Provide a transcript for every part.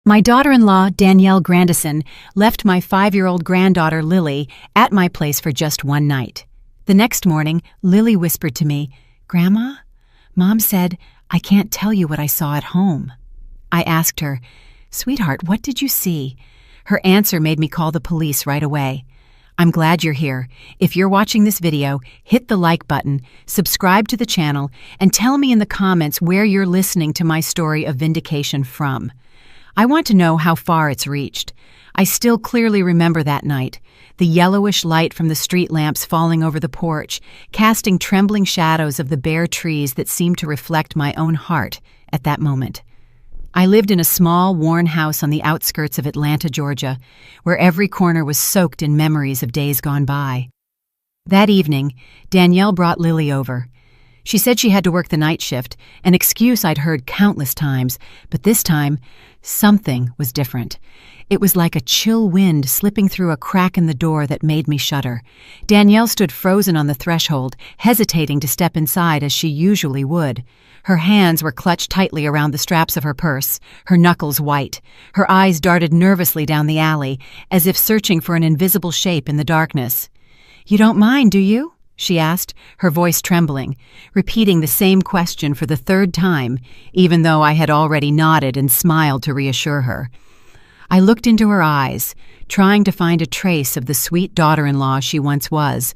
My daughter-in-law, Danielle Grandison, left my 5-year-old granddaughter, Lily, at my place for just one night. The next morning, Lily whispered to me, "Grandma, Mom said, I can't tell you what I saw at home." I asked her, "Sweetheart, what did you see?" Her answer made me call the police right away. I'm glad you're here. If you're watching this video, hit the like button, subscribe to the channel, and tell me in the comments where you're listening to my story of vindication from. I want to know how far it's reached. I still clearly remember that night, the yellowish light from the street lamps falling over the porch, casting trembling shadows of the bare trees that seemed to reflect my own heart at that moment. I lived in a small, worn house on the outskirts of Atlanta, Georgia, where every corner was soaked in memories of days gone by. That evening, Danielle brought Lily over. She said she had to work the night shift, an excuse I'd heard countless times, but this time, something was different. It was like a chill wind slipping through a crack in the door that made me shudder. Danielle stood frozen on the threshold, hesitating to step inside as she usually would. Her hands were clutched tightly around the straps of her purse, her knuckles white. Her eyes darted nervously down the alley, as if searching for an invisible shape in the darkness. "You don't mind, do you?" she asked, her voice trembling, repeating the same question for the third time, even though I had already nodded and smiled to reassure her. I looked into her eyes, trying to find a trace of the sweet daughter-in-law she once was,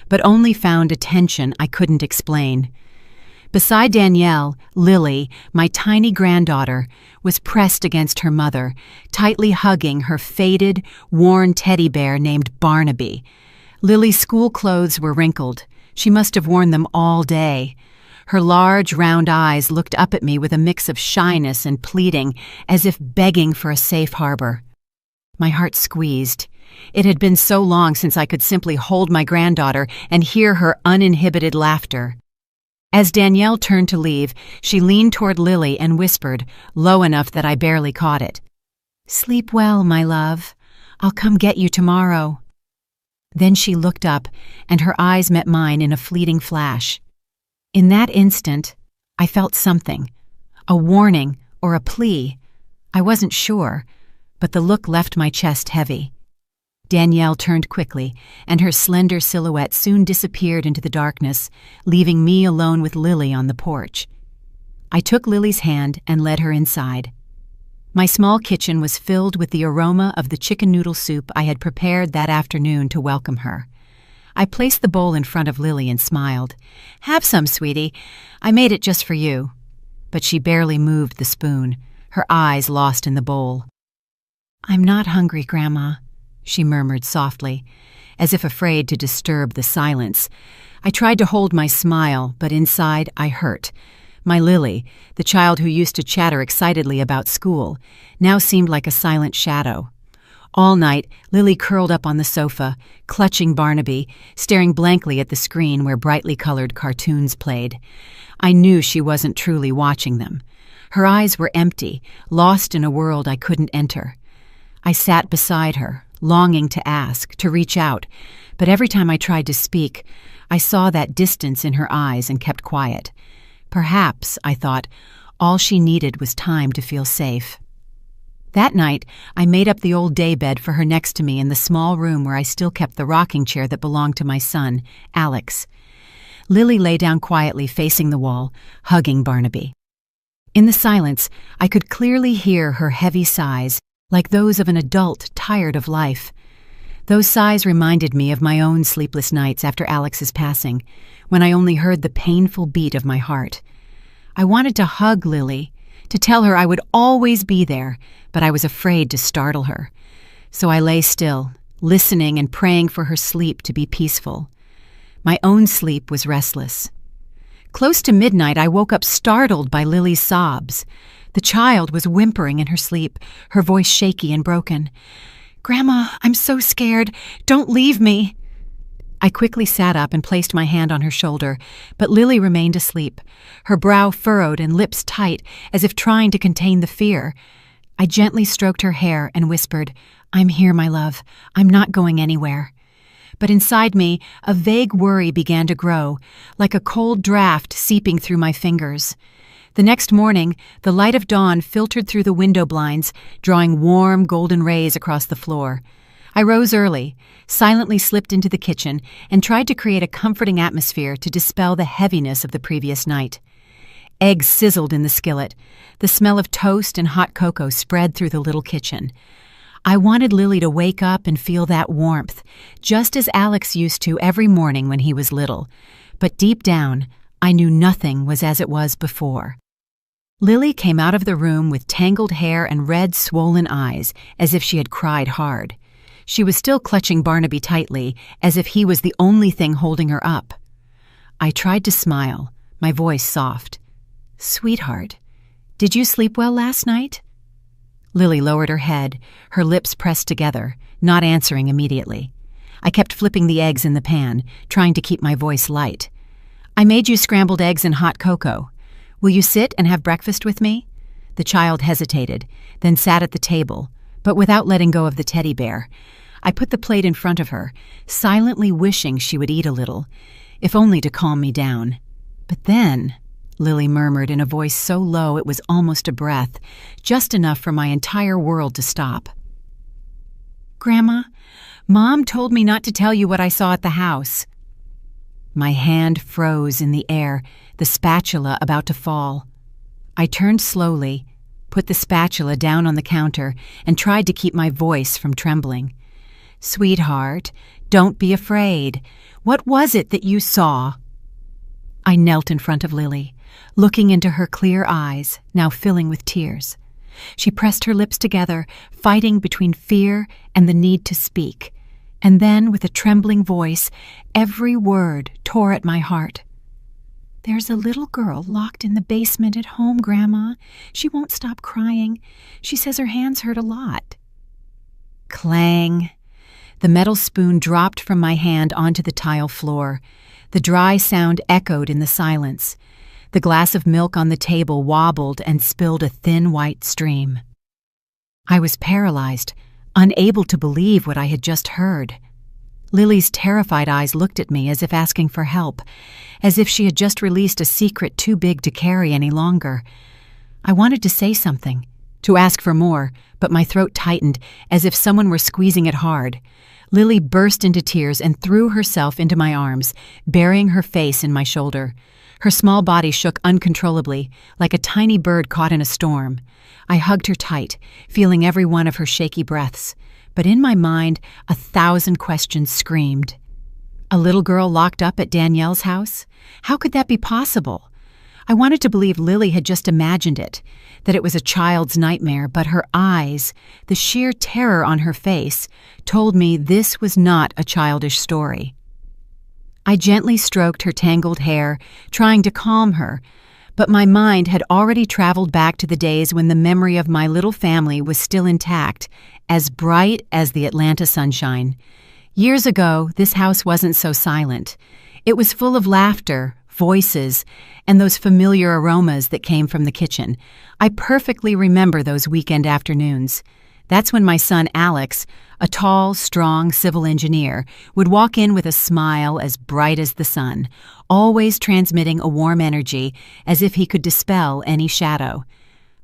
but only found a tension I couldn't explain. Beside Danielle, Lily, my tiny granddaughter, was pressed against her mother, tightly hugging her faded, worn teddy bear named Barnaby. Lily's school clothes were wrinkled. She must have worn them all day. Her large, round eyes looked up at me with a mix of shyness and pleading, as if begging for a safe harbor. My heart squeezed. It had been so long since I could simply hold my granddaughter and hear her uninhibited laughter. As Danielle turned to leave, she leaned toward Lily and whispered, low enough that I barely caught it, "Sleep well, my love. I'll come get you tomorrow." Then she looked up, and her eyes met mine in a fleeting flash. In that instant, I felt something, a warning or a plea. I wasn't sure, but the look left my chest heavy. Danielle turned quickly, and her slender silhouette soon disappeared into the darkness, leaving me alone with Lily on the porch. I took Lily's hand and led her inside. My small kitchen was filled with the aroma of the chicken noodle soup I had prepared that afternoon to welcome her. I placed the bowl in front of Lily and smiled. "Have some, sweetie. I made it just for you." But she barely moved the spoon, her eyes lost in the bowl. "I'm not hungry, Grandma," she murmured softly, as if afraid to disturb the silence. I tried to hold my smile, but inside I hurt. My Lily, the child who used to chatter excitedly about school, now seemed like a silent shadow. All night, Lily curled up on the sofa, clutching Barnaby, staring blankly at the screen where brightly colored cartoons played. I knew she wasn't truly watching them. Her eyes were empty, lost in a world I couldn't enter. I sat beside her, longing to ask, to reach out, but every time I tried to speak, I saw that distance in her eyes and kept quiet. Perhaps, I thought, all she needed was time to feel safe. That night, I made up the old daybed for her next to me in the small room where I still kept the rocking chair that belonged to my son, Alex. Lily lay down quietly facing the wall, hugging Barnaby. In the silence, I could clearly hear her heavy sighs, like those of an adult tired of life. Those sighs reminded me of my own sleepless nights after Alex's passing, when I only heard the painful beat of my heart. I wanted to hug Lily, to tell her I would always be there, but I was afraid to startle her. So I lay still, listening and praying for her sleep to be peaceful. My own sleep was restless. Close to midnight, I woke up startled by Lily's sobs. The child was whimpering in her sleep, her voice shaky and broken. "Grandma, I'm so scared. Don't leave me." I quickly sat up and placed my hand on her shoulder, but Lily remained asleep, her brow furrowed and lips tight, as if trying to contain the fear. I gently stroked her hair and whispered, "I'm here, my love. I'm not going anywhere." But inside me, a vague worry began to grow, like a cold draft seeping through my fingers. The next morning, the light of dawn filtered through the window blinds, drawing warm, golden rays across the floor. I rose early, silently slipped into the kitchen, and tried to create a comforting atmosphere to dispel the heaviness of the previous night. Eggs sizzled in the skillet. The smell of toast and hot cocoa spread through the little kitchen. I wanted Lily to wake up and feel that warmth, just as Alex used to every morning when he was little. But deep down, I knew nothing was as it was before. Lily came out of the room with tangled hair and red, swollen eyes, as if she had cried hard. She was still clutching Barnaby tightly, as if he was the only thing holding her up. I tried to smile, my voice soft. "Sweetheart, did you sleep well last night?" Lily lowered her head, her lips pressed together, not answering immediately. I kept flipping the eggs in the pan, trying to keep my voice light. "I made you scrambled eggs and hot cocoa. Will you sit and have breakfast with me?" The child hesitated, then sat at the table, but without letting go of the teddy bear. I put the plate in front of her, silently wishing she would eat a little, if only to calm me down. "But then," Lily murmured in a voice so low it was almost a breath, just enough for my entire world to stop. "Grandma, Mom told me not to tell you what I saw at the house." My hand froze in the air, the spatula about to fall. I turned slowly, put the spatula down on the counter, and tried to keep my voice from trembling. "Sweetheart, don't be afraid. What was it that you saw?" I knelt in front of Lily, looking into her clear eyes, now filling with tears. She pressed her lips together, fighting between fear and the need to speak. And then, with a trembling voice, every word tore at my heart. "There's a little girl locked in the basement at home, Grandma. She won't stop crying. She says her hands hurt a lot." Clang! The metal spoon dropped from my hand onto the tile floor. The dry sound echoed in the silence. The glass of milk on the table wobbled and spilled a thin white stream. I was paralyzed, unable to believe what I had just heard. Lily's terrified eyes looked at me as if asking for help, as if she had just released a secret too big to carry any longer. I wanted to say something, to ask for more, but my throat tightened as if someone were squeezing it hard. Lily burst into tears and threw herself into my arms, burying her face in my shoulder. Her small body shook uncontrollably, like a tiny bird caught in a storm. I hugged her tight, feeling every one of her shaky breaths. But in my mind, 1,000 questions screamed. A little girl locked up at Danielle's house? How could that be possible? I wanted to believe Lily had just imagined it, that it was a child's nightmare, but her eyes, the sheer terror on her face, told me this was not a childish story. I gently stroked her tangled hair, trying to calm her, but my mind had already traveled back to the days when the memory of my little family was still intact, as bright as the Atlanta sunshine. Years ago, this house wasn't so silent. It was full of laughter, voices, and those familiar aromas that came from the kitchen. I perfectly remember those weekend afternoons. That's when my son Alex, a tall, strong civil engineer, would walk in with a smile as bright as the sun, always transmitting a warm energy as if he could dispel any shadow.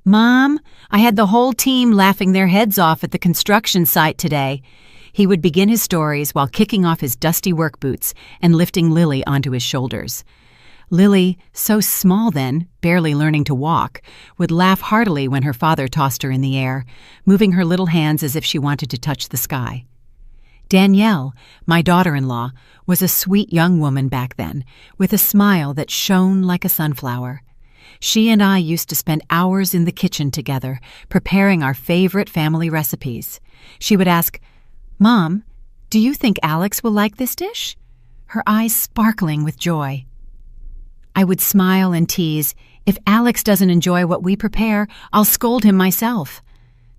"Mom, I had the whole team laughing their heads off at the construction site today." He would begin his stories while kicking off his dusty work boots and lifting Lily onto his shoulders. Lily, so small then, barely learning to walk, would laugh heartily when her father tossed her in the air, moving her little hands as if she wanted to touch the sky. Danielle, my daughter-in-law, was a sweet young woman back then, with a smile that shone like a sunflower. She and I used to spend hours in the kitchen together, preparing our favorite family recipes. She would ask, "Mom, do you think Alex will like this dish?" Her eyes sparkling with joy. I would smile and tease, "If Alex doesn't enjoy what we prepare, I'll scold him myself."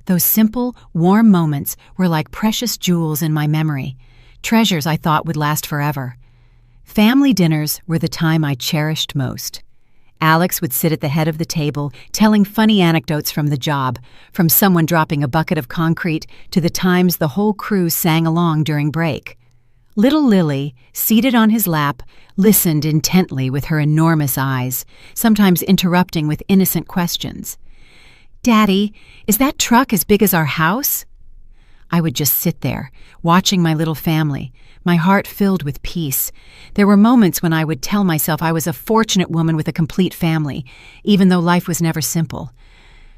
Those simple, warm moments were like precious jewels in my memory, treasures I thought would last forever. Family dinners were the time I cherished most. Alex would sit at the head of the table, telling funny anecdotes from the job, from someone dropping a bucket of concrete to the times the whole crew sang along during break. Little Lily, seated on his lap, listened intently with her enormous eyes, sometimes interrupting with innocent questions. "Daddy, is that truck as big as our house?" I would just sit there, watching my little family, my heart filled with peace. There were moments when I would tell myself I was a fortunate woman with a complete family, even though life was never simple.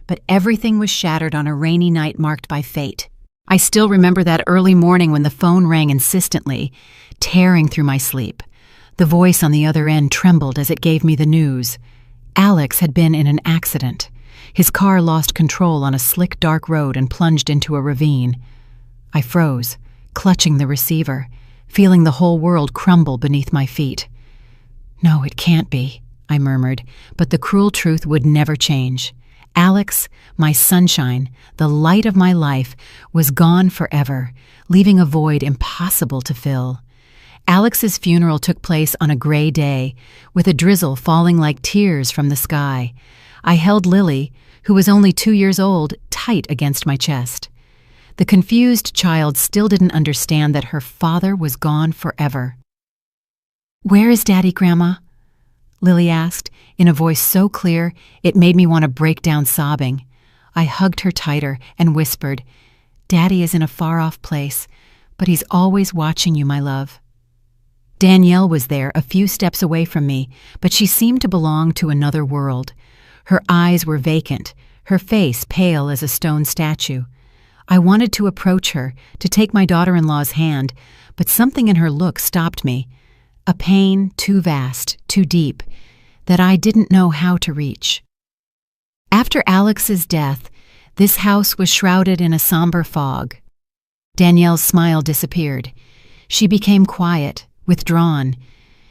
But everything was shattered on a rainy night marked by fate. I still remember that early morning when the phone rang insistently, tearing through my sleep. The voice on the other end trembled as it gave me the news. Alex had been in an accident. His car lost control on a slick, dark road and plunged into a ravine. I froze, clutching the receiver, feeling the whole world crumble beneath my feet. "No, it can't be," I murmured, but the cruel truth would never change. Alex, my sunshine, the light of my life, was gone forever, leaving a void impossible to fill. Alex's funeral took place on a gray day, with a drizzle falling like tears from the sky. I held Lily, who was only 2 years old, tight against my chest. The confused child still didn't understand that her father was gone forever. "Where is Daddy, Grandma?" Lily asked, in a voice so clear it made me want to break down sobbing. I hugged her tighter and whispered, "Daddy is in a far-off place, but he's always watching you, my love." Danielle was there, a few steps away from me, but she seemed to belong to another world. Her eyes were vacant, her face pale as a stone statue. I wanted to approach her, to take my daughter-in-law's hand, but something in her look stopped me. A pain too vast, too deep, that I didn't know how to reach. After Alex's death, this house was shrouded in a somber fog. Danielle's smile disappeared. She became quiet, withdrawn.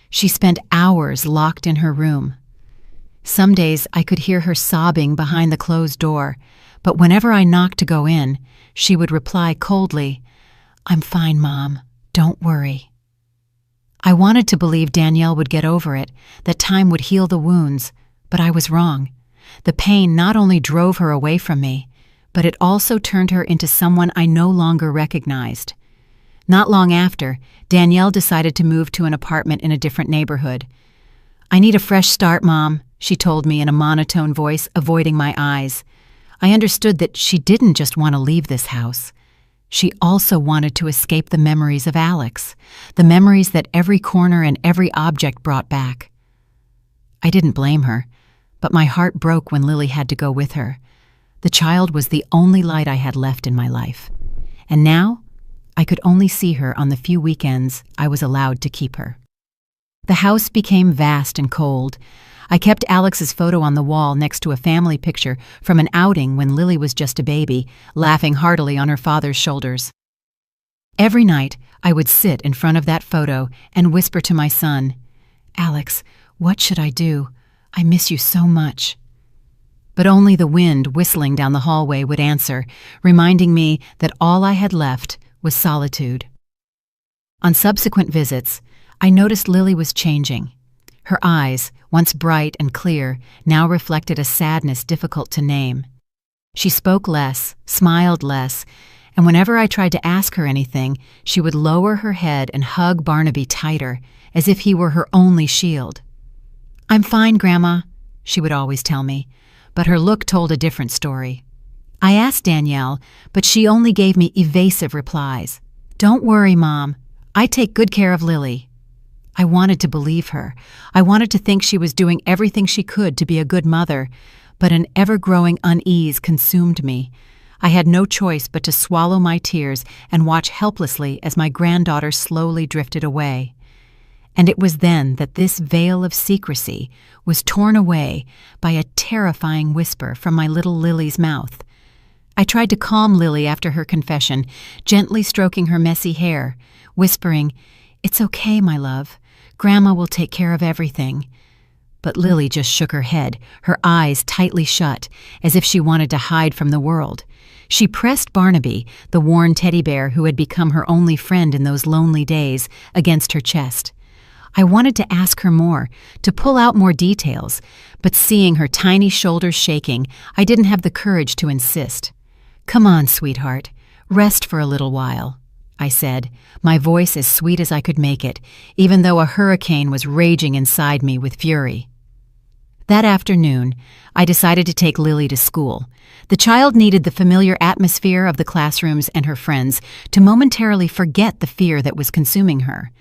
She spent hours locked in her room. Some days I could hear her sobbing behind the closed door, but whenever I knocked to go in, she would reply coldly, "I'm fine, Mom. Don't worry." I wanted to believe Danielle would get over it, that time would heal the wounds, but I was wrong. The pain not only drove her away from me, but it also turned her into someone I no longer recognized. Not long after, Danielle decided to move to an apartment in a different neighborhood. "I need a fresh start, Mom," she told me in a monotone voice, avoiding my eyes. I understood that she didn't just want to leave this house. She also wanted to escape the memories of Alex, the memories that every corner and every object brought back. I didn't blame her, but my heart broke when Lily had to go with her. The child was the only light I had left in my life, and now I could only see her on the few weekends I was allowed to keep her. The house became vast and cold. I kept Alex's photo on the wall next to a family picture from an outing when Lily was just a baby, laughing heartily on her father's shoulders. Every night, I would sit in front of that photo and whisper to my son, "Alex, what should I do? I miss you so much." But only the wind whistling down the hallway would answer, reminding me that all I had left was solitude. On subsequent visits, I noticed Lily was changing. Her eyes, once bright and clear, now reflected a sadness difficult to name. She spoke less, smiled less, and whenever I tried to ask her anything, she would lower her head and hug Barnaby tighter, as if he were her only shield. "I'm fine, Grandma," she would always tell me, but her look told a different story. I asked Danielle, but she only gave me evasive replies. "Don't worry, Mom. I take good care of Lily." I wanted to believe her. I wanted to think she was doing everything she could to be a good mother, but an ever-growing unease consumed me. I had no choice but to swallow my tears and watch helplessly as my granddaughter slowly drifted away. And it was then that this veil of secrecy was torn away by a terrifying whisper from my little Lily's mouth. I tried to calm Lily after her confession, gently stroking her messy hair, whispering, "It's okay, my love. Grandma will take care of everything." But Lily just shook her head, her eyes tightly shut, as if she wanted to hide from the world. She pressed Barnaby, the worn teddy bear who had become her only friend in those lonely days, against her chest. I wanted to ask her more, to pull out more details, but seeing her tiny shoulders shaking, I didn't have the courage to insist. "Come on, sweetheart. Rest for a little while. I said, my voice as sweet as I could make it, even though a hurricane was raging inside me with fury. That afternoon, I decided to take Lily to school. The child needed the familiar atmosphere of the classrooms and her friends to momentarily forget the fear that was consuming her.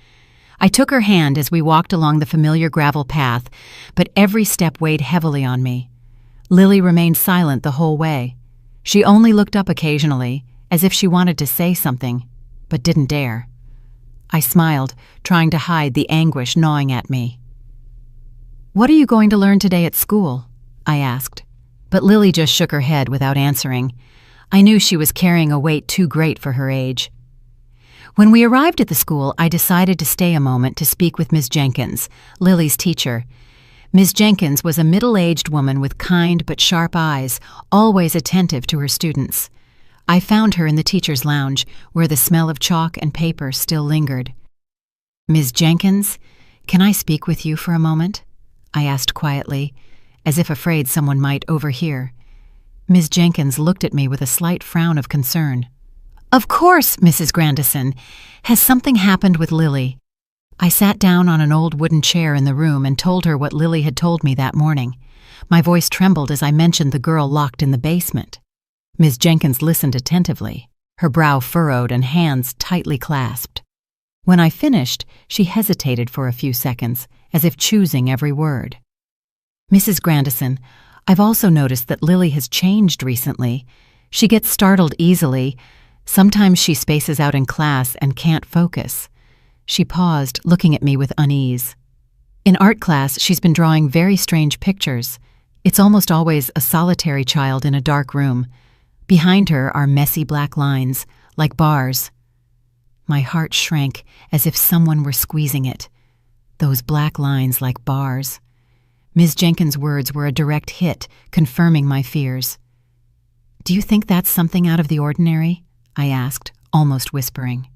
I took her hand as we walked along the familiar gravel path, but every step weighed heavily on me. Lily remained silent the whole way. She only looked up occasionally, as if she wanted to say something, but didn't dare. I smiled, trying to hide the anguish gnawing at me. "What are you going to learn today at school?" I asked, but Lily just shook her head without answering. I knew she was carrying a weight too great for her age. When we arrived at the school, I decided to stay a moment to speak with Ms. Jenkins, Lily's teacher. Ms. Jenkins was a middle-aged woman with kind but sharp eyes, always attentive to her students. I found her in the teacher's lounge, where the smell of chalk and paper still lingered. "Ms. Jenkins, can I speak with you for a moment?" I asked quietly, as if afraid someone might overhear. Ms. Jenkins looked at me with a slight frown of concern. "Of course, Mrs. Grandison. Has something happened with Lily?" I sat down on an old wooden chair in the room and told her what Lily had told me that morning. My voice trembled as I mentioned the girl locked in the basement. Ms. Jenkins listened attentively, her brow furrowed and hands tightly clasped. When I finished, she hesitated for a few seconds, as if choosing every word. "Mrs. Grandison, I've also noticed that Lily has changed recently. She gets startled easily. Sometimes she spaces out in class and can't focus." She paused, looking at me with unease. "In art class, she's been drawing very strange pictures. It's almost always a solitary child in a dark room. Behind her are messy black lines, like bars." My heart shrank as if someone were squeezing it. Those black lines like bars. Ms. Jenkins' words were a direct hit, confirming my fears. "Do you think that's something out of the ordinary?" I asked, almost whispering.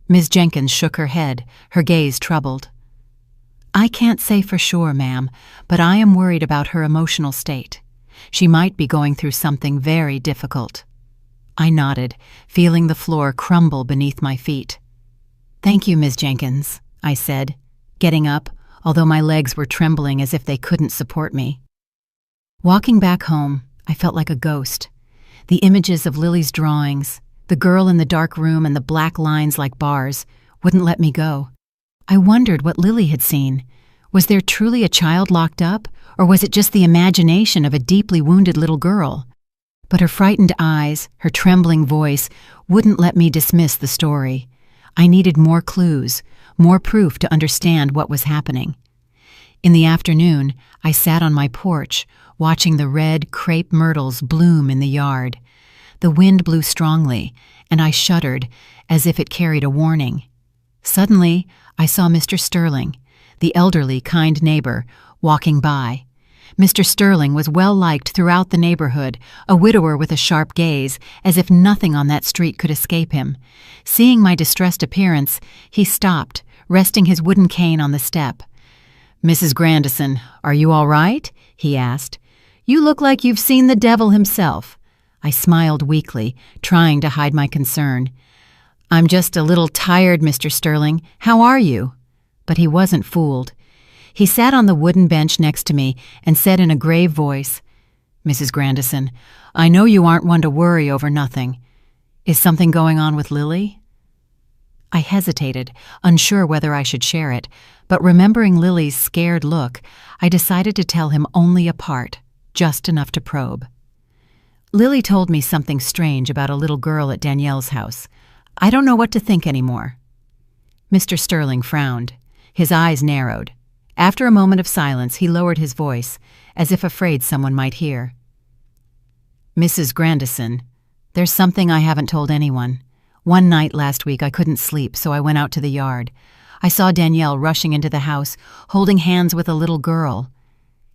Ms. Jenkins shook her head, her gaze troubled. "I can't say for sure, ma'am, but I am worried about her emotional state. She might be going through something very difficult." I nodded, feeling the floor crumble beneath my feet. "Thank you, Ms. Jenkins," I said, getting up, although my legs were trembling as if they couldn't support me. Walking back home, I felt like a ghost. The images of Lily's drawings, the girl in the dark room and the black lines like bars, wouldn't let me go. I wondered what Lily had seen. Was there truly a child locked up, or was it just the imagination of a deeply wounded little girl? But her frightened eyes, her trembling voice, wouldn't let me dismiss the story. I needed more clues, more proof to understand what was happening. In the afternoon, I sat on my porch, watching the red crepe myrtles bloom in the yard. The wind blew strongly, and I shuddered, as if it carried a warning. Suddenly, I saw Mr. Sterling, the elderly, kind neighbor, walking by. Mr. Sterling was well liked throughout the neighborhood, a widower with a sharp gaze, as if nothing on that street could escape him. Seeing my distressed appearance, he stopped, resting his wooden cane on the step. "Mrs. Grandison, are you all right?" he asked. "You look like you've seen the devil himself." I smiled weakly, trying to hide my concern. "I'm just a little tired, Mr. Sterling. How are you?" But he wasn't fooled. He sat on the wooden bench next to me and said in a grave voice, "Mrs. Grandison, I know you aren't one to worry over nothing. Is something going on with Lily?" I hesitated, unsure whether I should share it, but remembering Lily's scared look, I decided to tell him only a part, just enough to probe. "Lily told me something strange about a little girl at Danielle's house. I don't know what to think anymore." Mr. Sterling frowned. His eyes narrowed. After a moment of silence, he lowered his voice, as if afraid someone might hear. "Mrs. Grandison, there's something I haven't told anyone. One night last week I couldn't sleep, so I went out to the yard. I saw Danielle rushing into the house, holding hands with a little girl.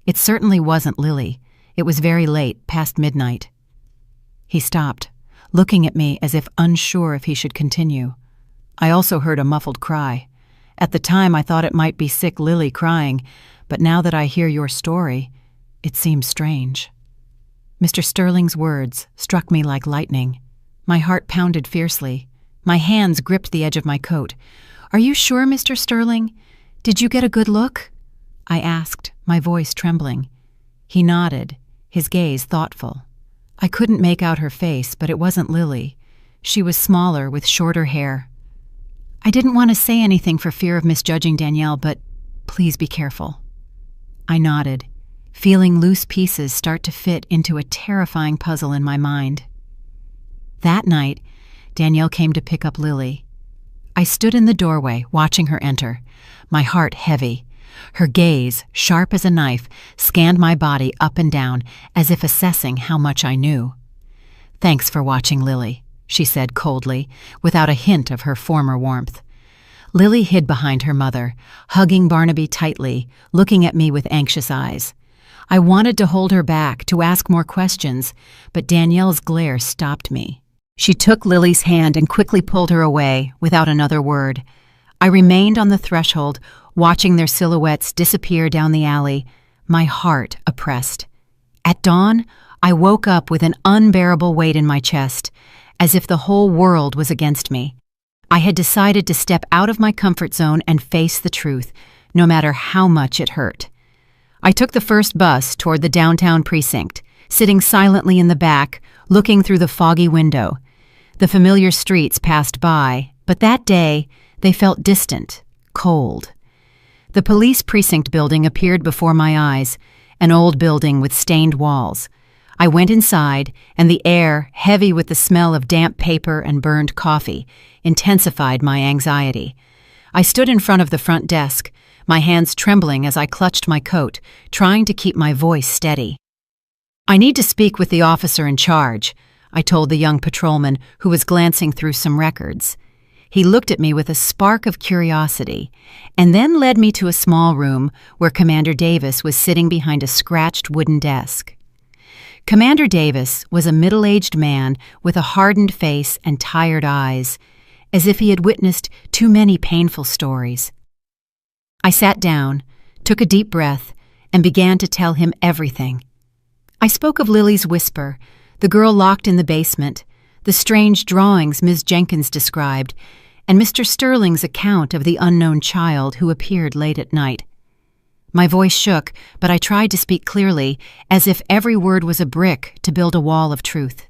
It certainly wasn't Lily. It was very late, past midnight." He stopped, looking at me as if unsure if he should continue. I also heard a muffled cry. At the time I thought it might be sick Lily crying, but now that I hear your story, it seems strange. Mr. Sterling's words struck me like lightning. My heart pounded fiercely. My hands gripped the edge of my coat. "Are you sure, Mr. Sterling? Did you get a good look?" I asked, my voice trembling. He nodded, his gaze thoughtful. I couldn't make out her face, but it wasn't Lily. She was smaller, with shorter hair. "I didn't want to say anything for fear of misjudging Danielle, but please be careful." I nodded, feeling loose pieces start to fit into a terrifying puzzle in my mind. That night, Danielle came to pick up Lily. I stood in the doorway, watching her enter, my heart heavy. Her gaze, sharp as a knife, scanned my body up and down, as if assessing how much I knew. "Thanks for watching, Lily," she said coldly, without a hint of her former warmth. Lily hid behind her mother, hugging Barnaby tightly, looking at me with anxious eyes. I wanted to hold her back, to ask more questions, but Danielle's glare stopped me. She took Lily's hand and quickly pulled her away, without another word. I remained on the threshold, watching their silhouettes disappear down the alley, my heart oppressed. At dawn, I woke up with an unbearable weight in my chest, as if the whole world was against me. I had decided to step out of my comfort zone and face the truth, no matter how much it hurt. I took the first bus toward the downtown precinct, sitting silently in the back, looking through the foggy window. The familiar streets passed by, but that day they felt distant, cold. The police precinct building appeared before my eyes, an old building with stained walls. I went inside, and the air, heavy with the smell of damp paper and burned coffee, intensified my anxiety. I stood in front of the front desk, my hands trembling as I clutched my coat, trying to keep my voice steady. "I need to speak with the officer in charge," I told the young patrolman who was glancing through some records. He looked at me with a spark of curiosity, and then led me to a small room where Commander Davis was sitting behind a scratched wooden desk. Commander Davis was a middle-aged man with a hardened face and tired eyes, as if he had witnessed too many painful stories. I sat down, took a deep breath, and began to tell him everything. I spoke of Lily's whisper, the girl locked in the basement, the strange drawings Ms. Jenkins described, and Mr. Sterling's account of the unknown child who appeared late at night. My voice shook, but I tried to speak clearly, as if every word was a brick to build a wall of truth.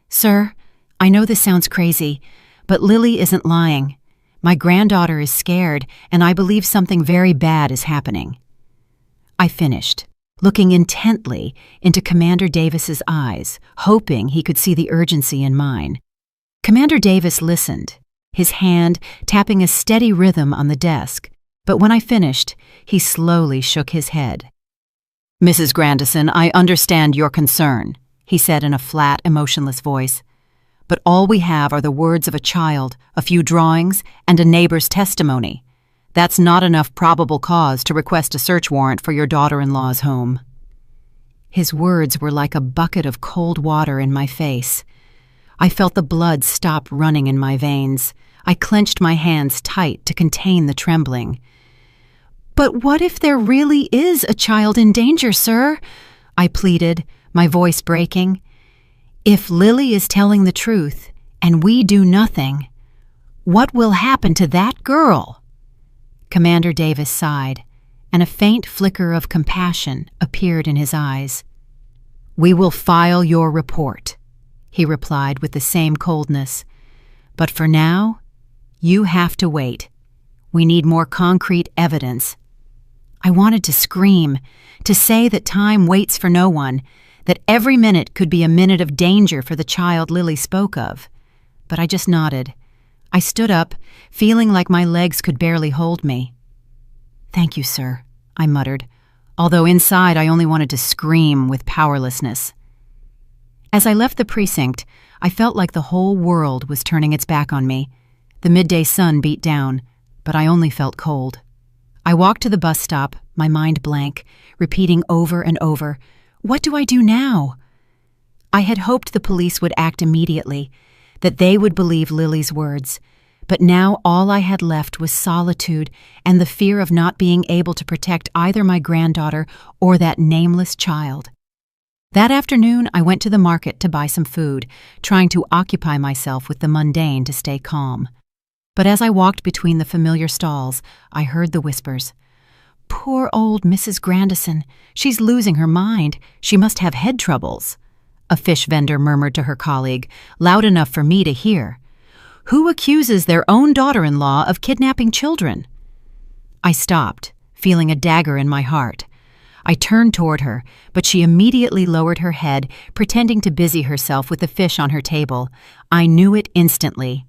"Sir, I know this sounds crazy, but Lily isn't lying. My granddaughter is scared, and I believe something very bad is happening." I finished, looking intently into Commander Davis's eyes, hoping he could see the urgency in mine. Commander Davis listened, his hand tapping a steady rhythm on the desk, but when I finished, he slowly shook his head. "Mrs. Grandison, I understand your concern," he said in a flat, emotionless voice. "But all we have are the words of a child, a few drawings, and a neighbor's testimony. That's not enough probable cause to request a search warrant for your daughter-in-law's home." His words were like a bucket of cold water in my face. I felt the blood stop running in my veins. I clenched my hands tight to contain the trembling. "But what if there really is a child in danger, sir?" I pleaded, my voice breaking. "If Lily is telling the truth, and we do nothing, what will happen to that girl?" Commander Davis sighed, and a faint flicker of compassion appeared in his eyes. "We will file your report," he replied with the same coldness. "But for now, you have to wait. We need more concrete evidence." I wanted to scream, to say that time waits for no one, that every minute could be a minute of danger for the child Lily spoke of. But I just nodded. I stood up, feeling like my legs could barely hold me. "Thank you, sir," I muttered, although inside I only wanted to scream with powerlessness. As I left the precinct, I felt like the whole world was turning its back on me. The midday sun beat down, but I only felt cold. I walked to the bus stop, my mind blank, repeating over and over, "What do I do now?" I had hoped the police would act immediately, that they would believe Lily's words, but now all I had left was solitude and the fear of not being able to protect either my granddaughter or that nameless child. That afternoon, I went to the market to buy some food, trying to occupy myself with the mundane to stay calm. But as I walked between the familiar stalls, I heard the whispers. "Poor old Mrs. Grandison. She's losing her mind. She must have head troubles," a fish vendor murmured to her colleague, loud enough for me to hear. "Who accuses their own daughter-in-law of kidnapping children?" I stopped, feeling a dagger in my heart. I turned toward her, but she immediately lowered her head, pretending to busy herself with the fish on her table. I knew it instantly.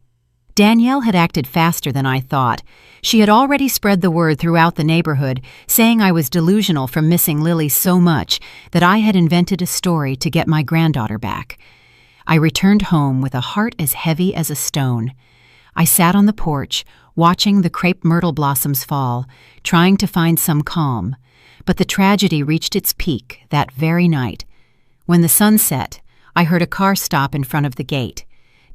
Danielle had acted faster than I thought. She had already spread the word throughout the neighborhood, saying I was delusional from missing Lily so much that I had invented a story to get my granddaughter back. I returned home with a heart as heavy as a stone. I sat on the porch, watching the crepe myrtle blossoms fall, trying to find some calm. But the tragedy reached its peak that very night. When the sun set, I heard a car stop in front of the gate.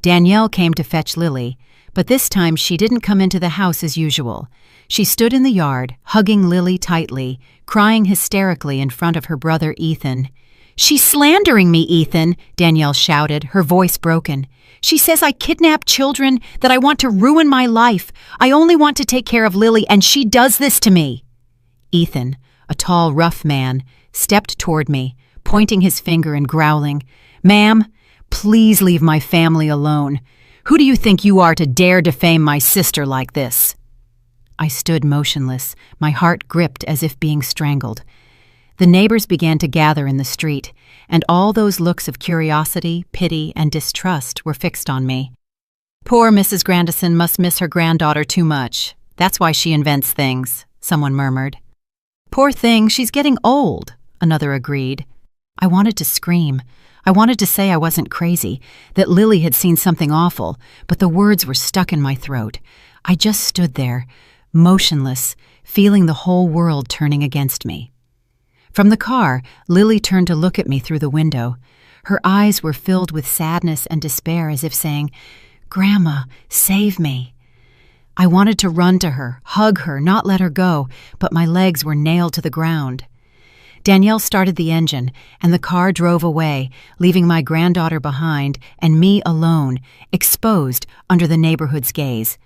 Danielle came to fetch Lily, but this time she didn't come into the house as usual. She stood in the yard, hugging Lily tightly, crying hysterically in front of her brother Ethan. "She's slandering me, Ethan," Danielle shouted, her voice broken. "She says I kidnap children, that I want to ruin my life. I only want to take care of Lily, and she does this to me." Ethan, a tall, rough man, stepped toward me, pointing his finger and growling, "Ma'am, please leave my family alone. Who do you think you are to dare defame my sister like this?" I stood motionless, my heart gripped as if being strangled. The neighbors began to gather in the street, and all those looks of curiosity, pity, and distrust were fixed on me. "Poor Mrs. Grandison must miss her granddaughter too much. That's why she invents things," someone murmured. "Poor thing, she's getting old," another agreed. I wanted to scream. I wanted to say I wasn't crazy, that Lily had seen something awful, but the words were stuck in my throat. I just stood there, motionless, feeling the whole world turning against me. From the car, Lily turned to look at me through the window. Her eyes were filled with sadness and despair, as if saying, "Grandma, save me." I wanted to run to her, hug her, not let her go, but my legs were nailed to the ground. Danielle started the engine, and the car drove away, leaving my granddaughter behind and me alone, exposed under the neighborhood's gaze.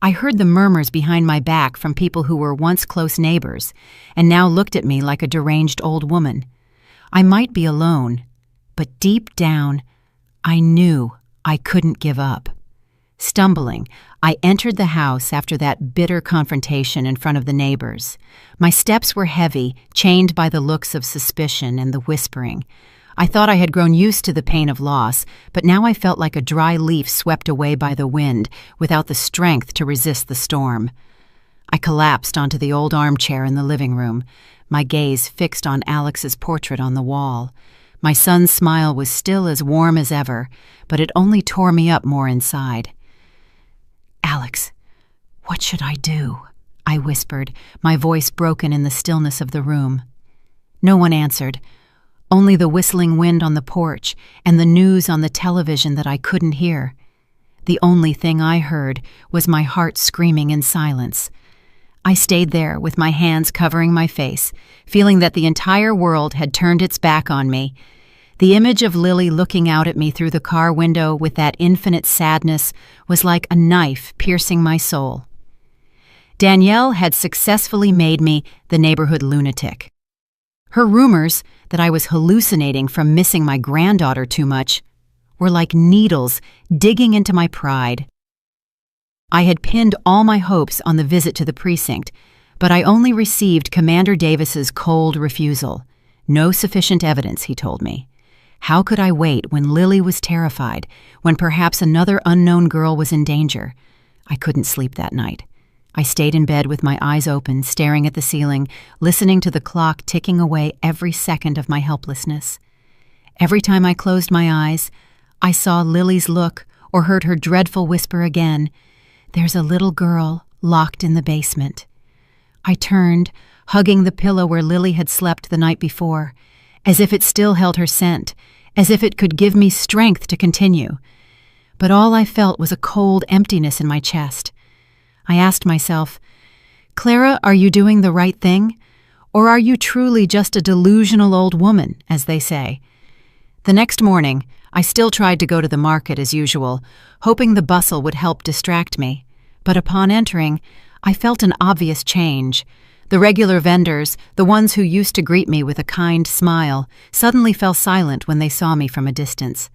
I heard the murmurs behind my back from people who were once close neighbors, and now looked at me like a deranged old woman. I might be alone, but deep down, I knew I couldn't give up. Stumbling, I entered the house after that bitter confrontation in front of the neighbors. My steps were heavy, chained by the looks of suspicion and the whispering. I thought I had grown used to the pain of loss, but now I felt like a dry leaf swept away by the wind, without the strength to resist the storm. I collapsed onto the old armchair in the living room, my gaze fixed on Alex's portrait on the wall. My son's smile was still as warm as ever, but it only tore me up more inside. "Alex, what should I do?" I whispered, my voice broken in the stillness of the room. No one answered, only the whistling wind on the porch and the news on the television that I couldn't hear. The only thing I heard was my heart screaming in silence. I stayed there with my hands covering my face, feeling that the entire world had turned its back on me. The image of Lily looking out at me through the car window with that infinite sadness was like a knife piercing my soul. Danielle had successfully made me the neighborhood lunatic. Her rumors that I was hallucinating from missing my granddaughter too much were like needles digging into my pride. I had pinned all my hopes on the visit to the precinct, but I only received Commander Davis's cold refusal. No sufficient evidence, he told me. How could I wait when Lily was terrified, when perhaps another unknown girl was in danger? I couldn't sleep that night. I stayed in bed with my eyes open, staring at the ceiling, listening to the clock ticking away every second of my helplessness. Every time I closed my eyes, I saw Lily's look or heard her dreadful whisper again, "There's a little girl locked in the basement." I turned, hugging the pillow where Lily had slept the night before, as if it still held her scent, as if it could give me strength to continue. But all I felt was a cold emptiness in my chest. I asked myself, "Clara, are you doing the right thing? Or are you truly just a delusional old woman, as they say? The next morning, I still tried to go to the market as usual, hoping the bustle would help distract me. But upon entering, I felt an obvious change. The regular vendors, the ones who used to greet me with a kind smile, suddenly fell silent when they saw me from a distance.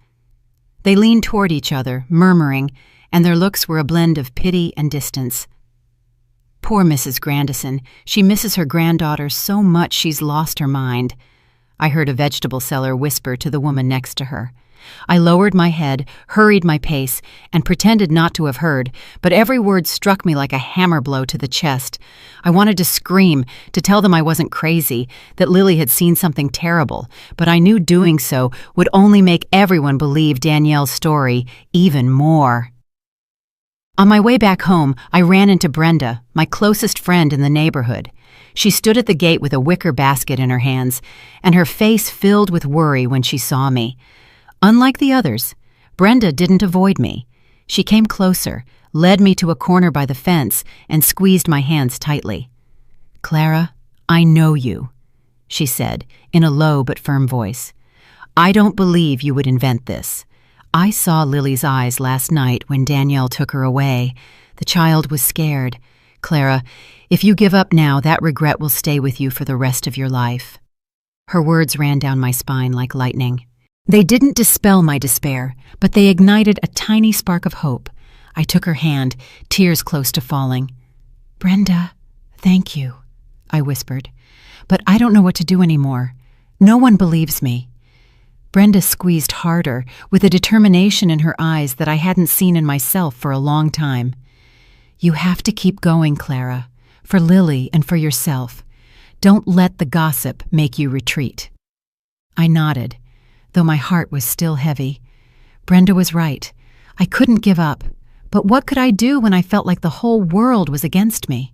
They leaned toward each other, murmuring, and their looks were a blend of pity and distance. Poor Mrs. Grandison, she misses her granddaughter so much she's lost her mind, I heard a vegetable seller whisper to the woman next to her. I lowered my head, hurried my pace, and pretended not to have heard, but every word struck me like a hammer blow to the chest. I wanted to scream, to tell them I wasn't crazy, that Lily had seen something terrible, but I knew doing so would only make everyone believe Danielle's story even more. On my way back home, I ran into Brenda, my closest friend in the neighborhood. She stood at the gate with a wicker basket in her hands, and her face filled with worry when she saw me. Unlike the others, Brenda didn't avoid me. She came closer, led me to a corner by the fence, and squeezed my hands tightly. "Clara, I know you," she said, in a low but firm voice. "I don't believe you would invent this. I saw Lily's eyes last night when Danielle took her away. The child was scared. Clara, if you give up now, that regret will stay with you for the rest of your life." Her words ran down my spine like lightning. They didn't dispel my despair, but they ignited a tiny spark of hope. I took her hand, tears close to falling. "Brenda, thank you," I whispered. "But I don't know what to do anymore. No one believes me." Brenda squeezed harder, with a determination in her eyes that I hadn't seen in myself for a long time. "You have to keep going, Clara, for Lily and for yourself. Don't let the gossip make you retreat." I nodded, though my heart was still heavy. Brenda was right. I couldn't give up. But what could I do when I felt like the whole world was against me?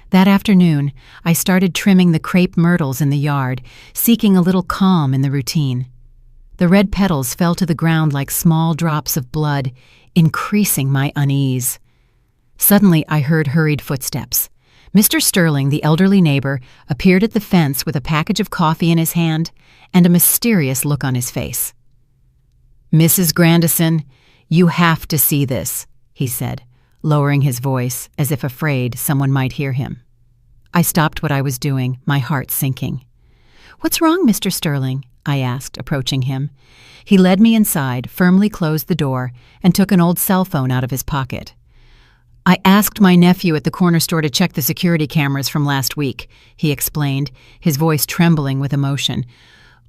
That afternoon, I started trimming the crepe myrtles in the yard, seeking a little calm in the routine. The red petals fell to the ground like small drops of blood, increasing my unease. Suddenly, I heard hurried footsteps. Mr. Sterling, the elderly neighbor, appeared at the fence with a package of coffee in his hand and a mysterious look on his face. "Mrs. Grandison, you have to see this," he said, lowering his voice as if afraid someone might hear him. I stopped what I was doing, my heart sinking. "What's wrong, Mr. Sterling?" I asked, approaching him. He led me inside, firmly closed the door, and took an old cell phone out of his pocket. "I asked my nephew at the corner store to check the security cameras from last week," he explained, his voice trembling with emotion.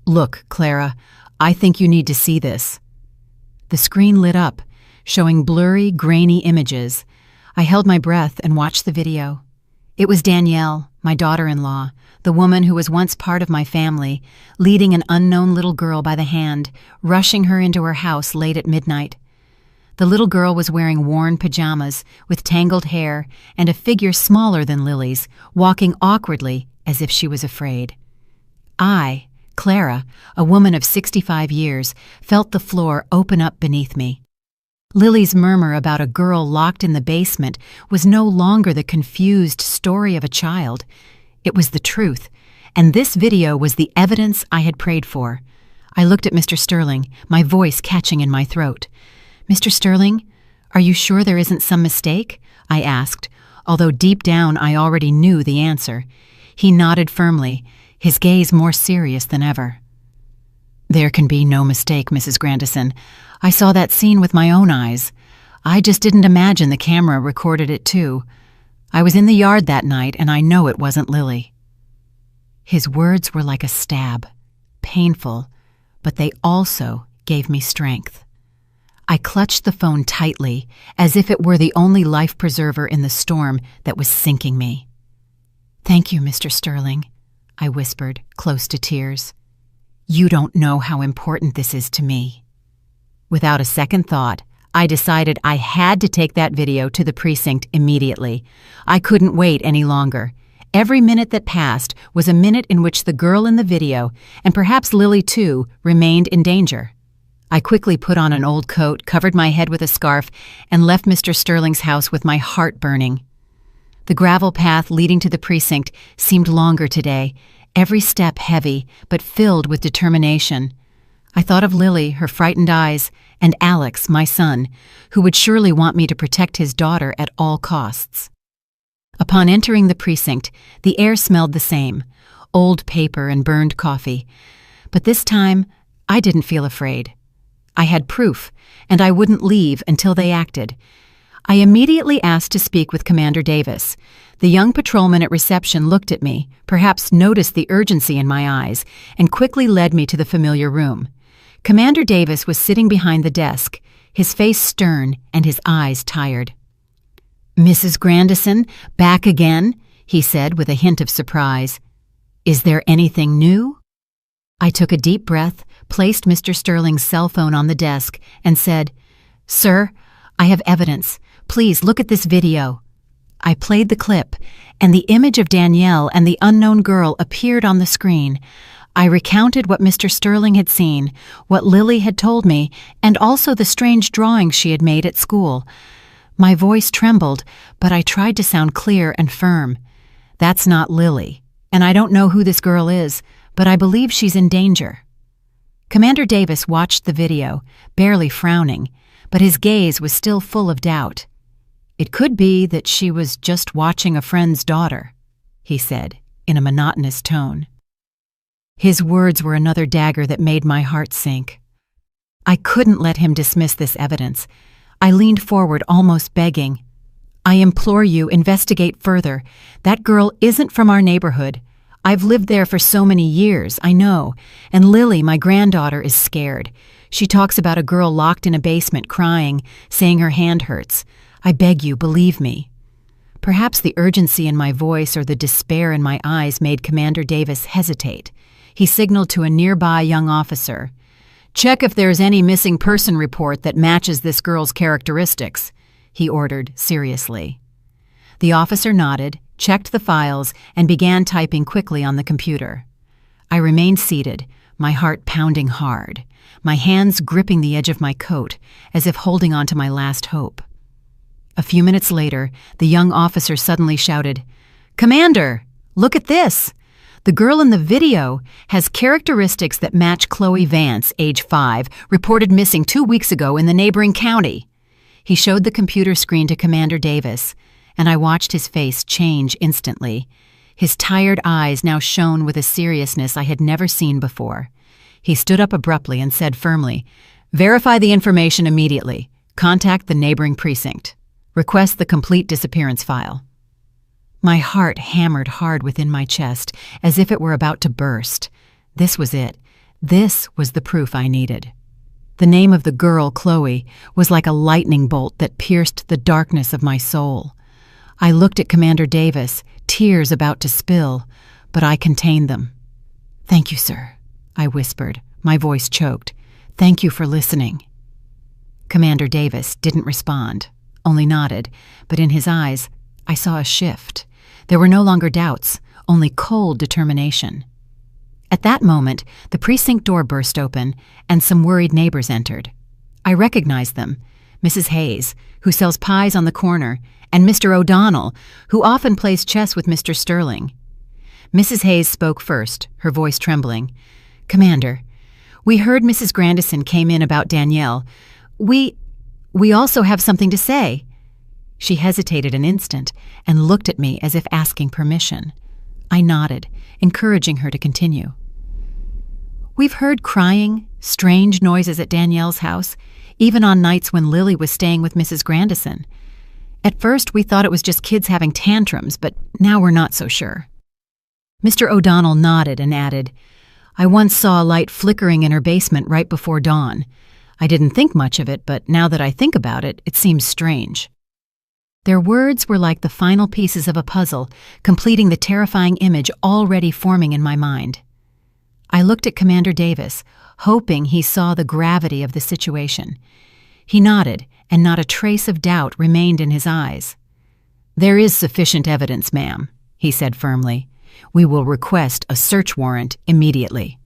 "Look, Clara, I think you need to see this." The screen lit up, showing blurry, grainy images. I held my breath and watched the video. It was Danielle, my daughter-in-law, the woman who was once part of my family, leading an unknown little girl by the hand, rushing her into her house late at midnight. The little girl was wearing worn pajamas with tangled hair and a figure smaller than Lily's, walking awkwardly as if she was afraid. I, Clara, a woman of 65 years, felt the floor open up beneath me. Lily's murmur about a girl locked in the basement was no longer the confused story of a child. It was the truth, and this video was the evidence I had prayed for. I looked at Mr. Sterling, my voice catching in my throat. "Mr. Sterling, are you sure there isn't some mistake?" I asked, although deep down I already knew the answer. He nodded firmly, his gaze more serious than ever. "There can be no mistake, Mrs. Grandison. I saw that scene with my own eyes. I just didn't imagine the camera recorded it too. I was in the yard that night, and I know it wasn't Lily." His words were like a stab, painful, but they also gave me strength. I clutched the phone tightly, as if it were the only life preserver in the storm that was sinking me. "Thank you, Mr. Sterling," I whispered, close to tears. "You don't know how important this is to me." Without a second thought, I decided I had to take that video to the precinct immediately. I couldn't wait any longer. Every minute that passed was a minute in which the girl in the video, and perhaps Lily too, remained in danger. I quickly put on an old coat, covered my head with a scarf, and left Mr. Sterling's house with my heart burning. The gravel path leading to the precinct seemed longer today, every step heavy, but filled with determination. I thought of Lily, her frightened eyes, and Alex, my son, who would surely want me to protect his daughter at all costs. Upon entering the precinct, the air smelled the same, old paper and burned coffee. But this time, I didn't feel afraid. I had proof, and I wouldn't leave until they acted. I immediately asked to speak with Commander Davis. The young patrolman at reception looked at me, perhaps noticed the urgency in my eyes, and quickly led me to the familiar room. Commander Davis was sitting behind the desk, his face stern and his eyes tired. "Mrs. Grandison, back again?" he said with a hint of surprise. "Is there anything new?" I took a deep breath, placed Mr. Sterling's cell phone on the desk, and said, "Sir, I have evidence. Please look at this video." I played the clip, and the image of Danielle and the unknown girl appeared on the screen. I recounted what Mr. Sterling had seen, what Lily had told me, and also the strange drawings she had made at school. My voice trembled, but I tried to sound clear and firm. "That's not Lily, and I don't know who this girl is, but I believe she's in danger." Commander Davis watched the video, barely frowning, but his gaze was still full of doubt. "It could be that she was just watching a friend's daughter," he said, in a monotonous tone. His words were another dagger that made my heart sink. I couldn't let him dismiss this evidence. I leaned forward, almost begging. "I implore you, investigate further. That girl isn't from our neighborhood. I've lived there for so many years, I know, and Lily, my granddaughter, is scared. She talks about a girl locked in a basement crying, saying her hand hurts. I beg you, believe me." Perhaps the urgency in my voice or the despair in my eyes made Commander Davis hesitate. He signaled to a nearby young officer. "Check if there's any missing person report that matches this girl's characteristics," he ordered seriously. The officer nodded, checked the files, and began typing quickly on the computer. I remained seated, my heart pounding hard, my hands gripping the edge of my coat, as if holding on to my last hope. A few minutes later, the young officer suddenly shouted, "Commander, look at this! The girl in the video has characteristics that match Chloe Vance, age 5, reported missing 2 weeks ago in the neighboring county." He showed the computer screen to Commander Davis, and I watched his face change instantly. His tired eyes now shone with a seriousness I had never seen before. He stood up abruptly and said firmly, "Verify the information immediately. Contact the neighboring precinct. Request the complete disappearance file." My heart hammered hard within my chest, as if it were about to burst. This was it. This was the proof I needed. The name of the girl, Chloe, was like a lightning bolt that pierced the darkness of my soul. I looked at Commander Davis, tears about to spill, but I contained them. "Thank you, sir," I whispered, my voice choked. "Thank you for listening." Commander Davis didn't respond, only nodded, but in his eyes, I saw a shift. There were no longer doubts, only cold determination. At that moment, the precinct door burst open, and some worried neighbors entered. I recognized them, Mrs. Hayes, who sells pies on the corner, and Mr. O'Donnell, who often plays chess with Mr. Sterling. Mrs. Hayes spoke first, her voice trembling. "Commander, we heard Mrs. Grandison came in about Danielle. We also have something to say." She hesitated an instant and looked at me as if asking permission. I nodded, encouraging her to continue. "We've heard crying, strange noises at Danielle's house, even on nights when Lily was staying with Mrs. Grandison. At first, we thought it was just kids having tantrums, but now we're not so sure." Mr. O'Donnell nodded and added, "I once saw a light flickering in her basement right before dawn. I didn't think much of it, but now that I think about it, it seems strange." Their words were like the final pieces of a puzzle, completing the terrifying image already forming in my mind. I looked at Commander Davis, hoping he saw the gravity of the situation. He nodded, and not a trace of doubt remained in his eyes. "There is sufficient evidence, ma'am," he said firmly. "We will request a search warrant immediately."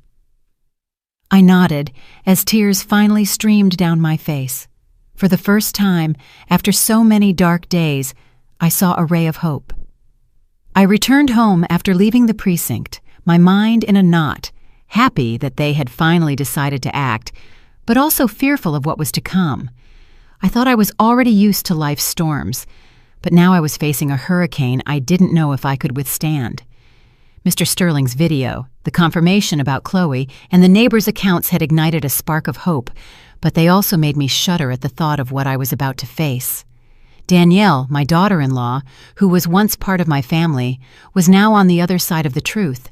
I nodded as tears finally streamed down my face. For the first time, after so many dark days, I saw a ray of hope. I returned home after leaving the precinct, my mind in a knot, happy that they had finally decided to act, but also fearful of what was to come. I thought I was already used to life's storms, but now I was facing a hurricane I didn't know if I could withstand. Mr. Sterling's video, the confirmation about Chloe, and the neighbors' accounts had ignited a spark of hope, but they also made me shudder at the thought of what I was about to face. Danielle, my daughter-in-law, who was once part of my family, was now on the other side of the truth,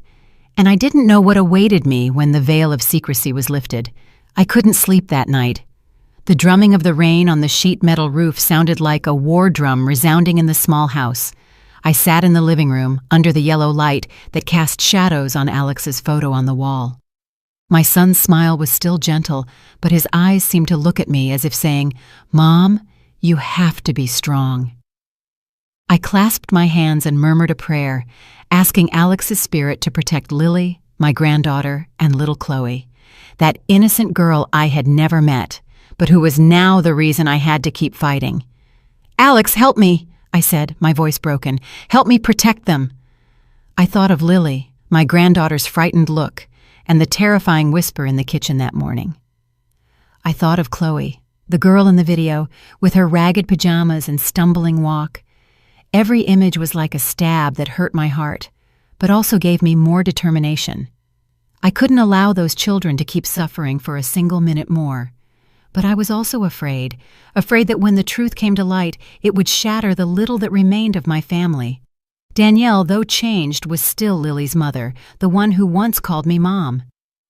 and I didn't know what awaited me when the veil of secrecy was lifted. I couldn't sleep that night. The drumming of the rain on the sheet metal roof sounded like a war drum resounding in the small house. I sat in the living room, under the yellow light that cast shadows on Alex's photo on the wall. My son's smile was still gentle, but his eyes seemed to look at me as if saying, "Mom, you have to be strong." I clasped my hands and murmured a prayer, asking Alex's spirit to protect Lily, my granddaughter, and little Chloe, that innocent girl I had never met, but who was now the reason I had to keep fighting. "Alex, help me," I said, my voice broken. "Help me protect them." I thought of Lily, my granddaughter's frightened look, and the terrifying whisper in the kitchen that morning. I thought of Chloe, the girl in the video, with her ragged pajamas and stumbling walk. Every image was like a stab that hurt my heart, but also gave me more determination. I couldn't allow those children to keep suffering for a single minute more. But I was also afraid that when the truth came to light, it would shatter the little that remained of my family. Danielle, though changed, was still Lily's mother, the one who once called me Mom.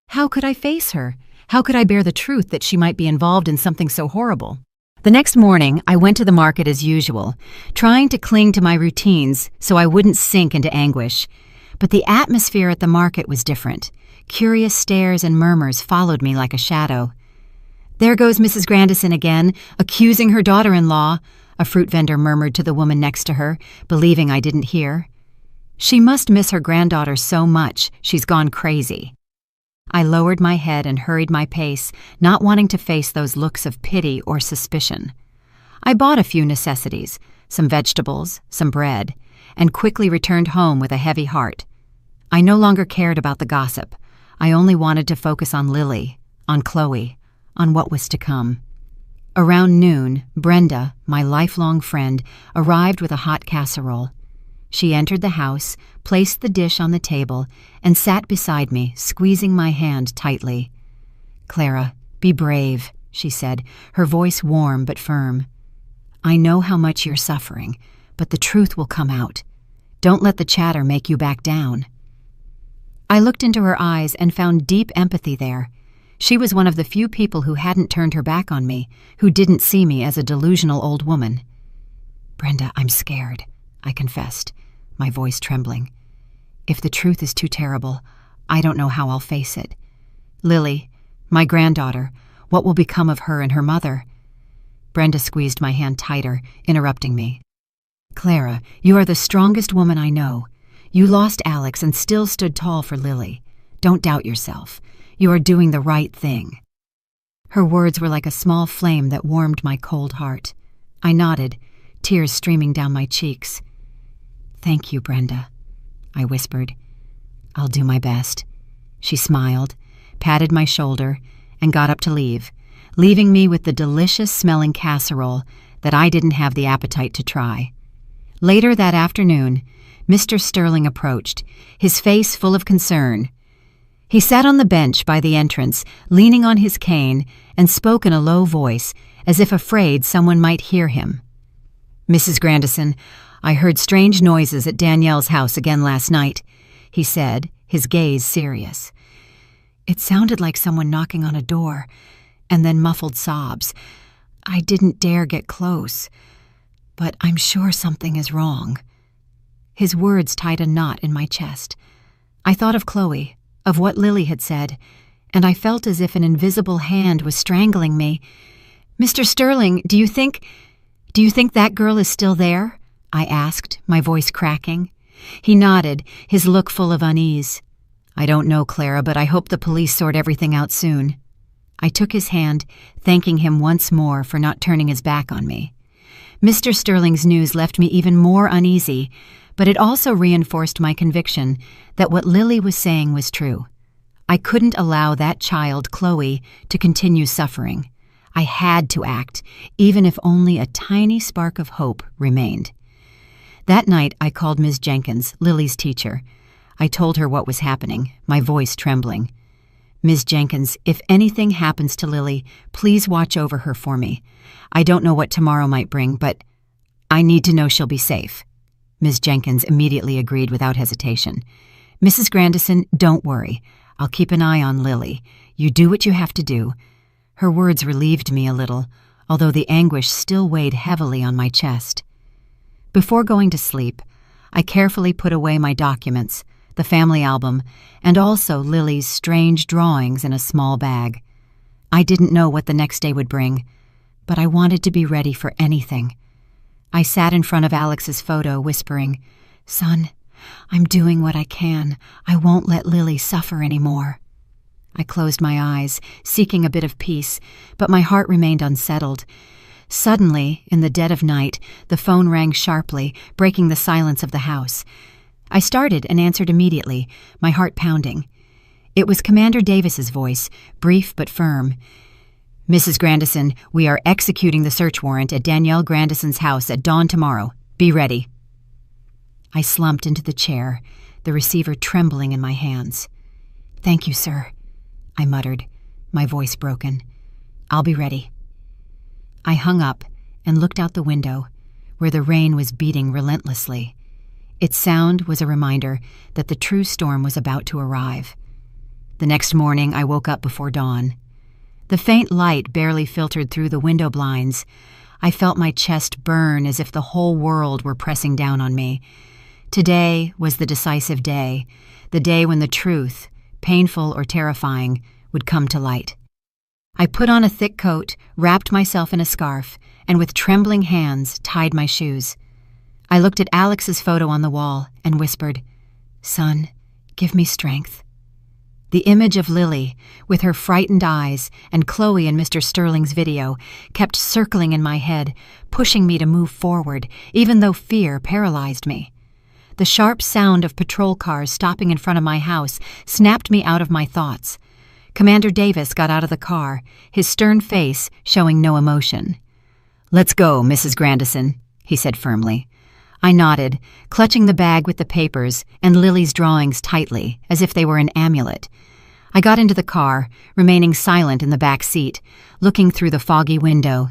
How could I face her? How could I bear the truth that she might be involved in something so horrible? The next morning, I went to the market as usual, trying to cling to my routines so I wouldn't sink into anguish. But the atmosphere at the market was different. Curious stares and murmurs followed me like a shadow. "There goes Mrs. Grandison again, accusing her daughter-in-law," a fruit vendor murmured to the woman next to her, believing I didn't hear. "She must miss her granddaughter so much, she's gone crazy." I lowered my head and hurried my pace, not wanting to face those looks of pity or suspicion. I bought a few necessities, some vegetables, some bread, and quickly returned home with a heavy heart. I no longer cared about the gossip. I only wanted to focus on Lily, on Chloe, on what was to come. Around noon, Brenda, my lifelong friend, arrived with a hot casserole. She entered the house, placed the dish on the table, and sat beside me, squeezing my hand tightly. "Clara, be brave," she said, her voice warm but firm. "I know how much you're suffering, but the truth will come out. Don't let the chatter make you back down." I looked into her eyes and found deep empathy there. She was one of the few people who hadn't turned her back on me, who didn't see me as a delusional old woman. "Brenda, I'm scared," I confessed, my voice trembling. "If the truth is too terrible, I don't know how I'll face it. Lily, my granddaughter, what will become of her and her mother?" Brenda squeezed my hand tighter, interrupting me. "Clara, you are the strongest woman I know. You lost Alex and still stood tall for Lily. Don't doubt yourself. You are doing the right thing." Her words were like a small flame that warmed my cold heart. I nodded, tears streaming down my cheeks. "Thank you, Brenda," I whispered. "I'll do my best." She smiled, patted my shoulder, and got up to leave, leaving me with the delicious-smelling casserole that I didn't have the appetite to try. Later that afternoon, Mr. Sterling approached, his face full of concern. He sat on the bench by the entrance, leaning on his cane, and spoke in a low voice, as if afraid someone might hear him. "Mrs. Grandison, I heard strange noises at Danielle's house again last night," he said, his gaze serious. "It sounded like someone knocking on a door, and then muffled sobs. I didn't dare get close, but I'm sure something is wrong." His words tied a knot in my chest. I thought of Chloe, of what Lily had said, and I felt as if an invisible hand was strangling me. "Mr. Sterling, do you think that girl is still there?" I asked, my voice cracking. He nodded, his look full of unease. "I don't know, Clara, but I hope the police sort everything out soon." I took his hand, thanking him once more for not turning his back on me. Mr. Sterling's news left me even more uneasy, but it also reinforced my conviction that what Lily was saying was true. I couldn't allow that child, Chloe, to continue suffering. I had to act, even if only a tiny spark of hope remained. That night, I called Ms. Jenkins, Lily's teacher. I told her what was happening, my voice trembling. Ms. Jenkins, if anything happens to Lily, please watch over her for me. I don't know what tomorrow might bring, but I need to know she'll be safe. Ms. Jenkins immediately agreed without hesitation. Mrs. Grandison, don't worry. I'll keep an eye on Lily. You do what you have to do. Her words relieved me a little, although the anguish still weighed heavily on my chest. Before going to sleep, I carefully put away my documents, the family album, and also Lily's strange drawings in a small bag. I didn't know what the next day would bring, but I wanted to be ready for anything. I sat in front of Alex's photo, whispering, "Son, I'm doing what I can. I won't let Lily suffer anymore." I closed my eyes, seeking a bit of peace, but my heart remained unsettled. Suddenly, in the dead of night, the phone rang sharply, breaking the silence of the house. I started and answered immediately, my heart pounding. It was Commander Davis's voice, brief but firm. "Mrs. Grandison, we are executing the search warrant at Danielle Grandison's house at dawn tomorrow. Be ready." I slumped into the chair, the receiver trembling in my hands. "Thank you, sir," I muttered, my voice broken. "I'll be ready." I hung up and looked out the window, where the rain was beating relentlessly. Its sound was a reminder that the true storm was about to arrive. The next morning, I woke up before dawn. The faint light barely filtered through the window blinds. I felt my chest burn as if the whole world were pressing down on me. Today was the decisive day, the day when the truth, painful or terrifying, would come to light. I put on a thick coat, wrapped myself in a scarf, and with trembling hands tied my shoes. I looked at Alex's photo on the wall and whispered, "Son, give me strength." The image of Lily, with her frightened eyes, and Chloe in Mr. Sterling's video, kept circling in my head, pushing me to move forward, even though fear paralyzed me. The sharp sound of patrol cars stopping in front of my house snapped me out of my thoughts. Commander Davis got out of the car, his stern face showing no emotion. "Let's go, Mrs. Grandison," he said firmly. I nodded, clutching the bag with the papers and Lily's drawings tightly, as if they were an amulet. I got into the car, remaining silent in the back seat, looking through the foggy window.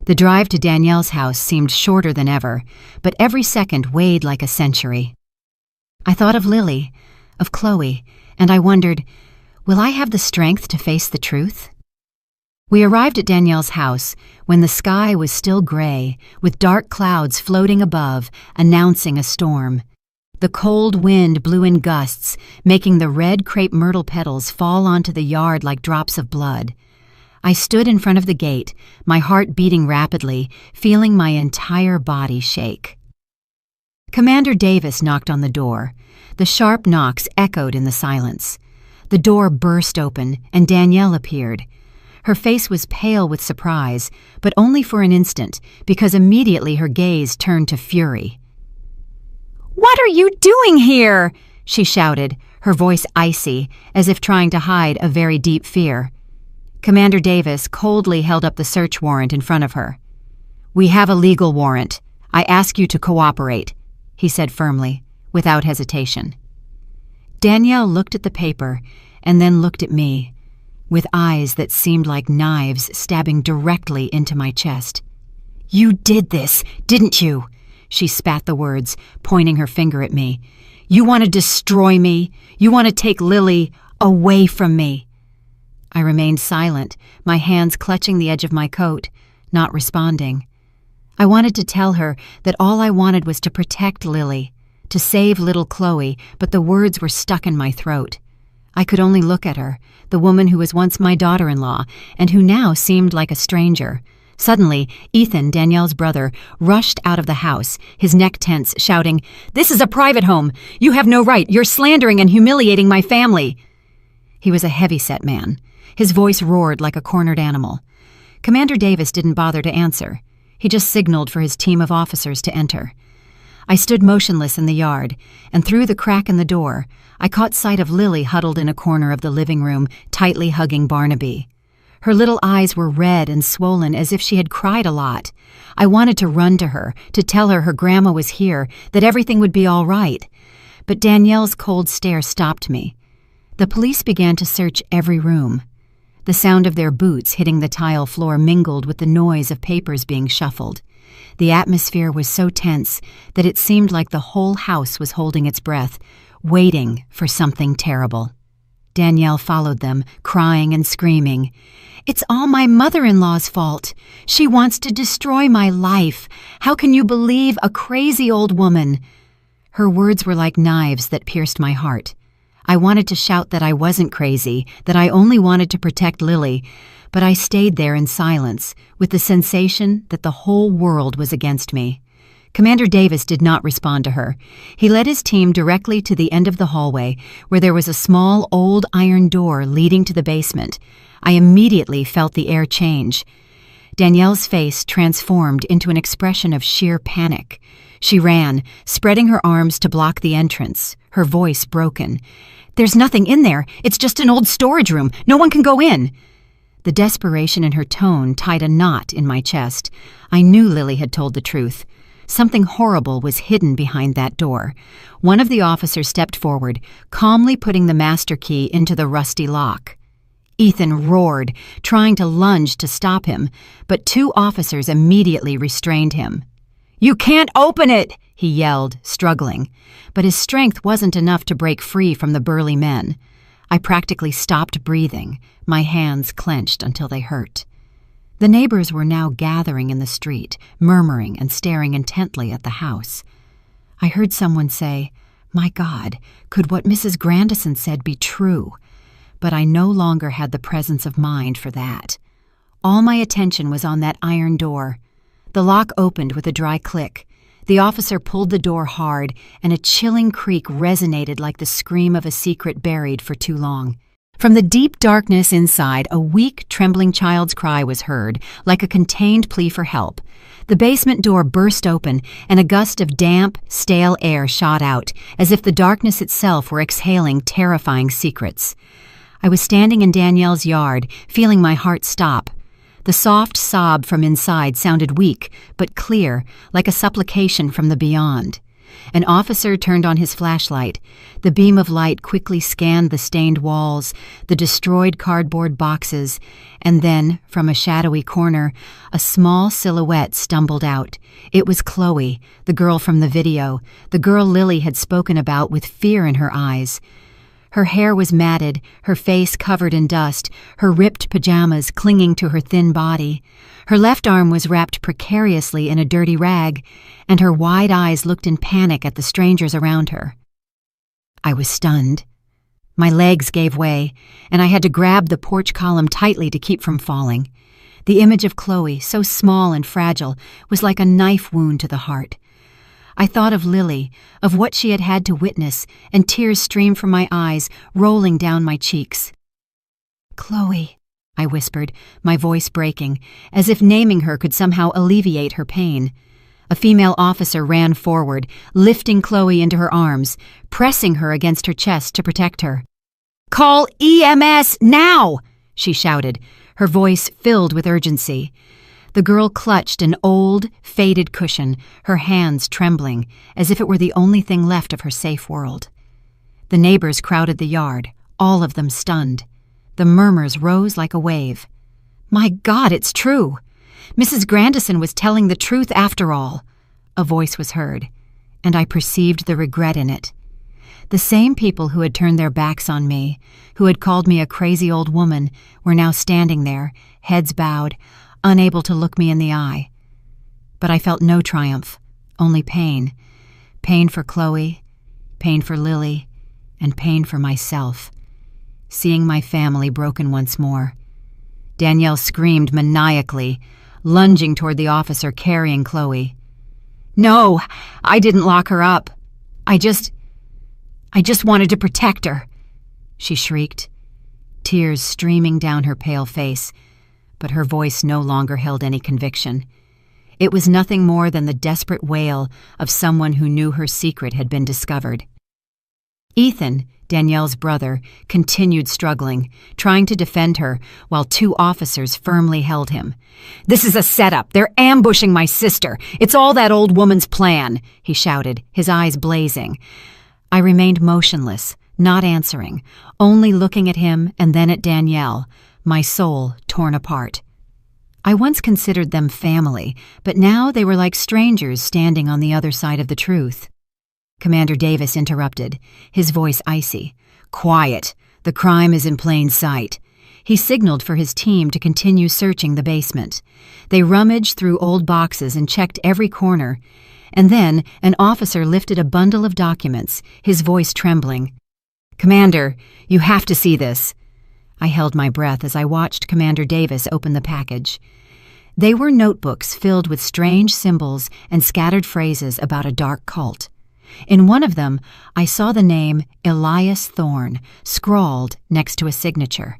The drive to Danielle's house seemed shorter than ever, but every second weighed like a century. I thought of Lily, of Chloe, and I wondered, will I have the strength to face the truth? We arrived at Danielle's house when the sky was still gray, with dark clouds floating above, announcing a storm. The cold wind blew in gusts, making the red crepe myrtle petals fall onto the yard like drops of blood. I stood in front of the gate, my heart beating rapidly, feeling my entire body shake. Commander Davis knocked on the door. The sharp knocks echoed in the silence. The door burst open, and Danielle appeared. Her face was pale with surprise, but only for an instant, because immediately her gaze turned to fury. "What are you doing here?" she shouted, her voice icy, as if trying to hide a very deep fear. Commander Davis coldly held up the search warrant in front of her. "We have a legal warrant. I ask you to cooperate," he said firmly, without hesitation. Danielle looked at the paper and then looked at me, with eyes that seemed like knives stabbing directly into my chest. "You did this, didn't you?" She spat the words, pointing her finger at me. "You want to destroy me? You want to take Lily away from me?" I remained silent, my hands clutching the edge of my coat, not responding. I wanted to tell her that all I wanted was to protect Lily, to save little Chloe, but the words were stuck in my throat. I could only look at her, the woman who was once my daughter-in-law, and who now seemed like a stranger. Suddenly, Ethan, Danielle's brother, rushed out of the house, his neck tense, shouting, "This is a private home! You have no right! You're slandering and humiliating my family!" He was a heavy-set man. His voice roared like a cornered animal. Commander Davis didn't bother to answer. He just signaled for his team of officers to enter. I stood motionless in the yard, and through the crack in the door, I caught sight of Lily huddled in a corner of the living room, tightly hugging Barnaby. Her little eyes were red and swollen as if she had cried a lot. I wanted to run to her, to tell her grandma was here, that everything would be all right. But Danielle's cold stare stopped me. The police began to search every room. The sound of their boots hitting the tile floor mingled with the noise of papers being shuffled. The atmosphere was so tense that it seemed like the whole house was holding its breath, waiting for something terrible. Danielle followed them, crying and screaming. "It's all my mother-in-law's fault. She wants to destroy my life. How can you believe a crazy old woman?" Her words were like knives that pierced my heart. I wanted to shout that I wasn't crazy, that I only wanted to protect Lily, but I stayed there in silence, with the sensation that the whole world was against me. Commander Davis did not respond to her. He led his team directly to the end of the hallway, where there was a small old iron door leading to the basement. I immediately felt the air change. Danielle's face transformed into an expression of sheer panic. She ran, spreading her arms to block the entrance, her voice broken. "There's nothing in there. It's just an old storage room. No one can go in." The desperation in her tone tied a knot in my chest. I knew Lily had told the truth. Something horrible was hidden behind that door. One of the officers stepped forward, calmly putting the master key into the rusty lock. Ethan roared, trying to lunge to stop him, but two officers immediately restrained him. "You can't open it!" he yelled, struggling. But his strength wasn't enough to break free from the burly men. I practically stopped breathing, my hands clenched until they hurt. The neighbors were now gathering in the street, murmuring and staring intently at the house. I heard someone say, "My God, could what Mrs. Grandison said be true?" But I no longer had the presence of mind for that. All my attention was on that iron door. The lock opened with a dry click. The officer pulled the door hard, and a chilling creak resonated like the scream of a secret buried for too long. From the deep darkness inside, a weak, trembling child's cry was heard, like a contained plea for help. The basement door burst open, and a gust of damp, stale air shot out, as if the darkness itself were exhaling terrifying secrets. I was standing in Danielle's yard, feeling my heart stop. The soft sob from inside sounded weak, but clear, like a supplication from the beyond. An officer turned on his flashlight. The beam of light quickly scanned the stained walls, the destroyed cardboard boxes, and then, from a shadowy corner, a small silhouette stumbled out. It was Chloe, the girl from the video, the girl Lily had spoken about with fear in her eyes. Her hair was matted, her face covered in dust, her ripped pajamas clinging to her thin body. Her left arm was wrapped precariously in a dirty rag, and her wide eyes looked in panic at the strangers around her. I was stunned. My legs gave way, and I had to grab the porch column tightly to keep from falling. The image of Chloe, so small and fragile, was like a knife wound to the heart. I thought of Lily, of what she had had to witness, and tears streamed from my eyes, rolling down my cheeks. "Chloe," I whispered, my voice breaking, as if naming her could somehow alleviate her pain. A female officer ran forward, lifting Chloe into her arms, pressing her against her chest to protect her. "Call EMS now!" she shouted, her voice filled with urgency. The girl clutched an old, faded cushion, her hands trembling, as if it were the only thing left of her safe world. The neighbors crowded the yard, all of them stunned. The murmurs rose like a wave. "My God, it's true! Mrs. Grandison was telling the truth after all," a voice was heard, and I perceived the regret in it. The same people who had turned their backs on me, who had called me a crazy old woman, were now standing there, heads bowed, unable to look me in the eye. But I felt no triumph, only pain. Pain for Chloe, pain for Lily, and pain for myself. Seeing my family broken once more. Danielle screamed maniacally, lunging toward the officer carrying Chloe. "No, I didn't lock her up. I just wanted to protect her," she shrieked, tears streaming down her pale face, but her voice no longer held any conviction. It was nothing more than the desperate wail of someone who knew her secret had been discovered. Ethan, Danielle's brother, continued struggling, trying to defend her while 2 officers firmly held him. "This is a setup. They're ambushing my sister. It's all that old woman's plan," he shouted, his eyes blazing. I remained motionless, not answering, only looking at him and then at Danielle, my soul torn apart. I once considered them family, but now they were like strangers standing on the other side of the truth. Commander Davis interrupted, his voice icy. "Quiet. The crime is in plain sight." He signaled for his team to continue searching the basement. They rummaged through old boxes and checked every corner. And then an officer lifted a bundle of documents, his voice trembling. "Commander, you have to see this." I held my breath as I watched Commander Davis open the package. They were notebooks filled with strange symbols and scattered phrases about a dark cult. In one of them, I saw the name Elias Thorne scrawled next to a signature.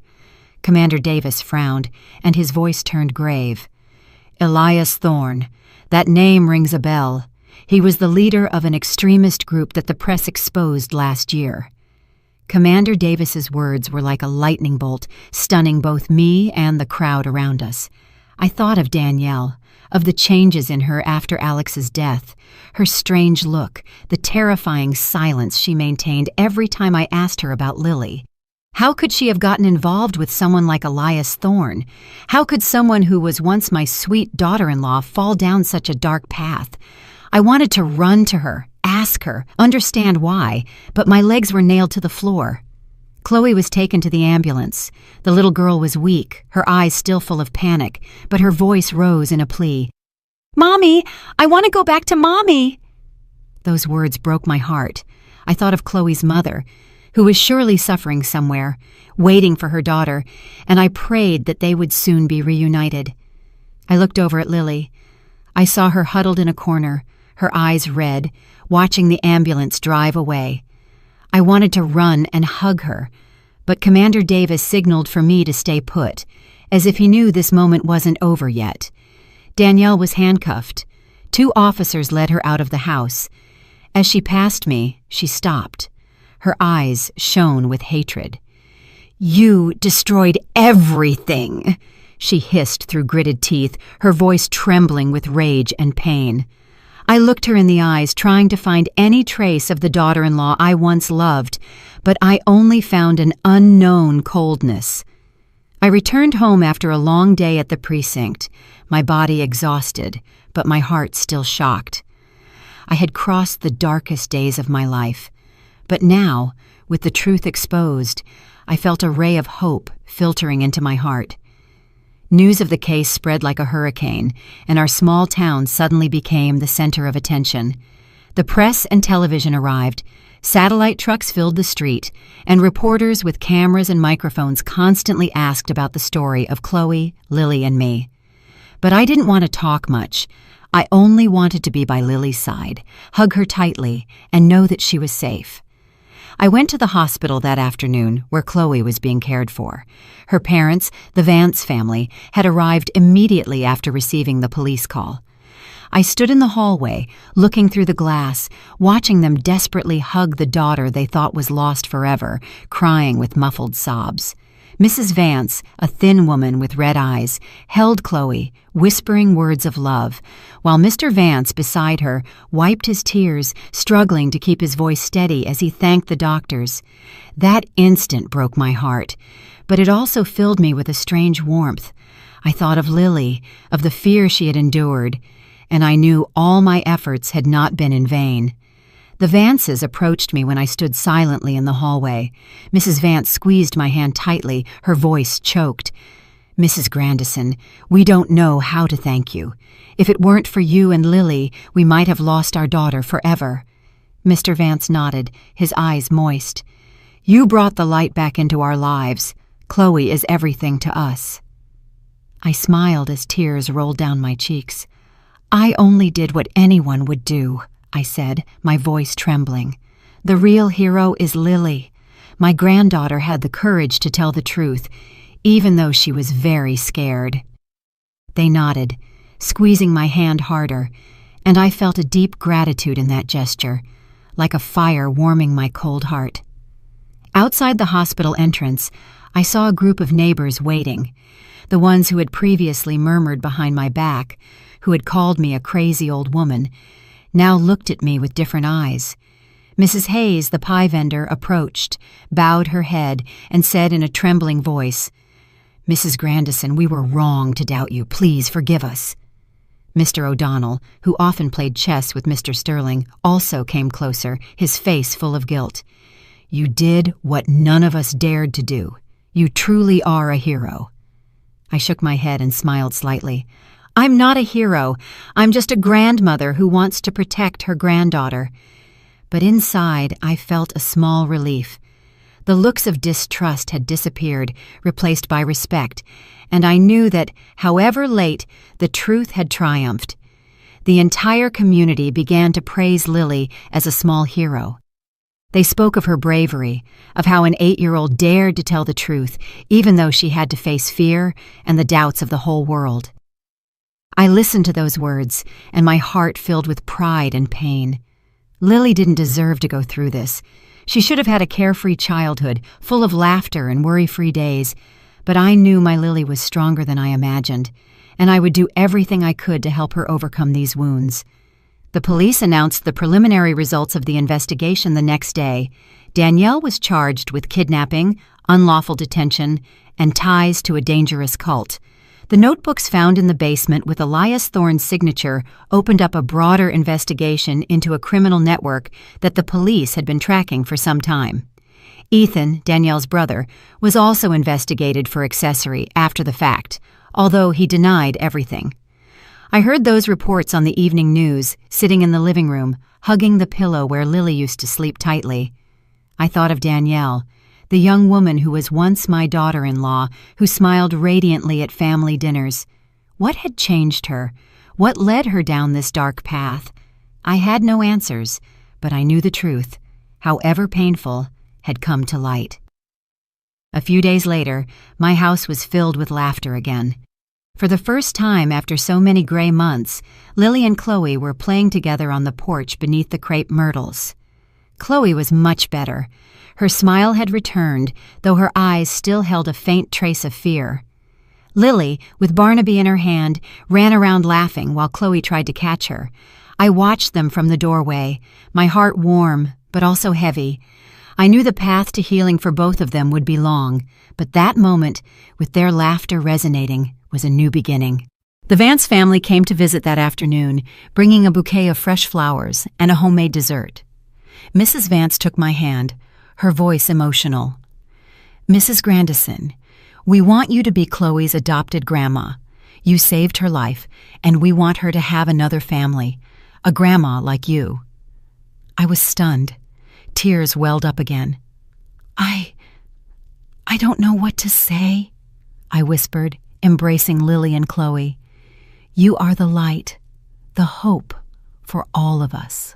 Commander Davis frowned, and his voice turned grave. "Elias Thorne. That name rings a bell. He was the leader of an extremist group that the press exposed last year." Commander Davis's words were like a lightning bolt, stunning both me and the crowd around us. I thought of Danielle, of the changes in her after Alex's death, her strange look, the terrifying silence she maintained every time I asked her about Lily. How could she have gotten involved with someone like Elias Thorne? How could someone who was once my sweet daughter-in-law fall down such a dark path? I wanted to run to her, ask her, understand why, but my legs were nailed to the floor. Chloe was taken to the ambulance. The little girl was weak, her eyes still full of panic, but her voice rose in a plea. "Mommy, I want to go back to Mommy!" Those words broke my heart. I thought of Chloe's mother, who was surely suffering somewhere, waiting for her daughter, and I prayed that they would soon be reunited. I looked over at Lily. I saw her huddled in a corner, her eyes red, watching the ambulance drive away. I wanted to run and hug her, but Commander Davis signaled for me to stay put, as if he knew this moment wasn't over yet. Danielle was handcuffed. 2 officers led her out of the house. As she passed me, she stopped. Her eyes shone with hatred. "You destroyed everything," she hissed through gritted teeth, her voice trembling with rage and pain. I looked her in the eyes, trying to find any trace of the daughter-in-law I once loved, but I only found an unknown coldness. I returned home after a long day at the precinct, my body exhausted, but my heart still shocked. I had crossed the darkest days of my life, but now, with the truth exposed, I felt a ray of hope filtering into my heart. News of the case spread like a hurricane, and our small town suddenly became the center of attention. The press and television arrived, satellite trucks filled the street, and reporters with cameras and microphones constantly asked about the story of Chloe, Lily, and me. But I didn't want to talk much. I only wanted to be by Lily's side, hug her tightly, and know that she was safe. I went to the hospital that afternoon where Chloe was being cared for. Her parents, the Vance family, had arrived immediately after receiving the police call. I stood in the hallway, looking through the glass, watching them desperately hug the daughter they thought was lost forever, crying with muffled sobs. Mrs. Vance, a thin woman with red eyes, held Chloe, whispering words of love, while Mr. Vance, beside her, wiped his tears, struggling to keep his voice steady as he thanked the doctors. That instant broke my heart, but it also filled me with a strange warmth. I thought of Lily, of the fear she had endured, and I knew all my efforts had not been in vain. The Vances approached me when I stood silently in the hallway. Mrs. Vance squeezed my hand tightly, her voice choked. "Mrs. Grandison, we don't know how to thank you. If it weren't for you and Lily, we might have lost our daughter forever." Mr. Vance nodded, his eyes moist. "You brought the light back into our lives. Chloe is everything to us." I smiled as tears rolled down my cheeks. "I only did what anyone would do," I said, my voice trembling. "The real hero is Lily. My granddaughter had the courage to tell the truth, even though she was very scared." They nodded. squeezing my hand harder, and I felt a deep gratitude in that gesture, like a fire warming my cold heart. Outside the hospital entrance, I saw a group of neighbors waiting, the ones who had previously murmured behind my back, who had called me a crazy old woman, now looked at me with different eyes. Mrs. Hayes, the pie vendor, approached, bowed her head, and said in a trembling voice, "Mrs. Grandison, we were wrong to doubt you. Please forgive us." Mr. O'Donnell, who often played chess with Mr. Sterling, also came closer, his face full of guilt. "You did what none of us dared to do. You truly are a hero." I shook my head and smiled slightly. "I'm not a hero. I'm just a grandmother who wants to protect her granddaughter." But inside, I felt a small relief. The looks of distrust had disappeared, replaced by respect, and I knew that, however late, the truth had triumphed. The entire community began to praise Lily as a small hero. They spoke of her bravery, of how an 8-year-old dared to tell the truth, even though she had to face fear and the doubts of the whole world. I listened to those words, and my heart filled with pride and pain. Lily didn't deserve to go through this. She should have had a carefree childhood, full of laughter and worry-free days, but I knew my Lily was stronger than I imagined, and I would do everything I could to help her overcome these wounds. The police announced the preliminary results of the investigation the next day. Danielle was charged with kidnapping, unlawful detention, and ties to a dangerous cult. The notebooks found in the basement with Elias Thorne's signature opened up a broader investigation into a criminal network that the police had been tracking for some time. Ethan, Danielle's brother, was also investigated for accessory after the fact, although he denied everything. I heard those reports on the evening news, sitting in the living room, hugging the pillow where Lily used to sleep tightly. I thought of Danielle, the young woman who was once my daughter-in-law, who smiled radiantly at family dinners. What had changed her? What led her down this dark path? I had no answers, but I knew the truth, however painful, had come to light. A few days later, my house was filled with laughter again. For the first time after so many gray months, Lily and Chloe were playing together on the porch beneath the crepe myrtles. Chloe was much better. Her smile had returned, though her eyes still held a faint trace of fear. Lily, with Barnaby in her hand, ran around laughing while Chloe tried to catch her. I watched them from the doorway, my heart warm, but also heavy. I knew the path to healing for both of them would be long, but that moment, with their laughter resonating, was a new beginning. The Vance family came to visit that afternoon, bringing a bouquet of fresh flowers and a homemade dessert. Mrs. Vance took my hand, her voice emotional. "Mrs. Grandison, we want you to be Chloe's adopted grandma. You saved her life, and we want her to have another family, a grandma like you." I was stunned. Tears welled up again. I don't know what to say," I whispered, embracing Lily and Chloe. "You are the light, the hope for all of us."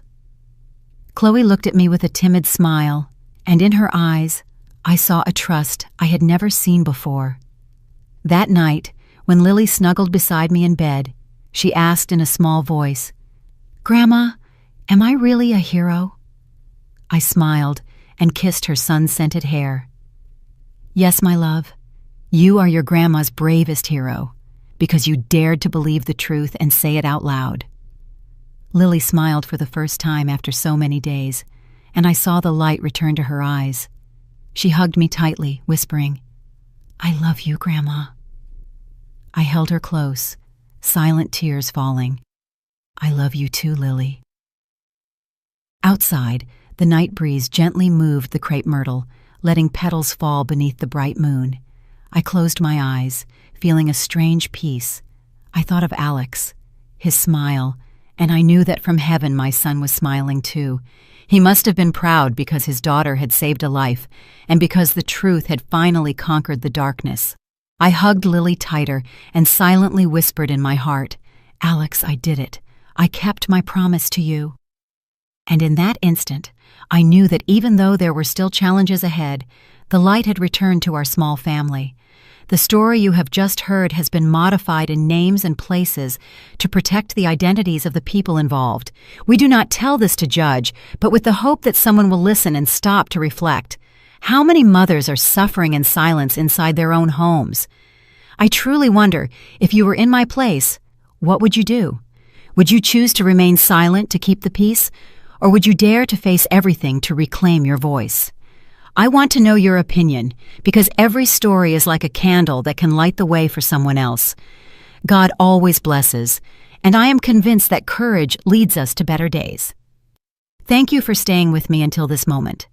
Chloe looked at me with a timid smile, and in her eyes, I saw a trust I had never seen before. That night, when Lily snuggled beside me in bed, she asked in a small voice, "Grandma, am I really a hero?" I smiled and kissed her sun-scented hair. "Yes, my love, you are your grandma's bravest hero, because you dared to believe the truth and say it out loud." Lily smiled for the first time after so many days, and I saw the light return to her eyes. She hugged me tightly, whispering, "I love you, Grandma." I held her close, silent tears falling. "I love you too, Lily." Outside, the night breeze gently moved the crepe myrtle, letting petals fall beneath the bright moon. I closed my eyes, feeling a strange peace. I thought of Alex, his smile, and I knew that from heaven my son was smiling too. He must have been proud because his daughter had saved a life, and because the truth had finally conquered the darkness. I hugged Lily tighter and silently whispered in my heart, "Alex, I did it. I kept my promise to you." And in that instant, I knew that even though there were still challenges ahead, the light had returned to our small family. The story you have just heard has been modified in names and places to protect the identities of the people involved. We do not tell this to judge, but with the hope that someone will listen and stop to reflect. How many mothers are suffering in silence inside their own homes? I truly wonder, if you were in my place, what would you do? Would you choose to remain silent to keep the peace, or would you dare to face everything to reclaim your voice? I want to know your opinion, because every story is like a candle that can light the way for someone else. God always blesses, and I am convinced that courage leads us to better days. Thank you for staying with me until this moment.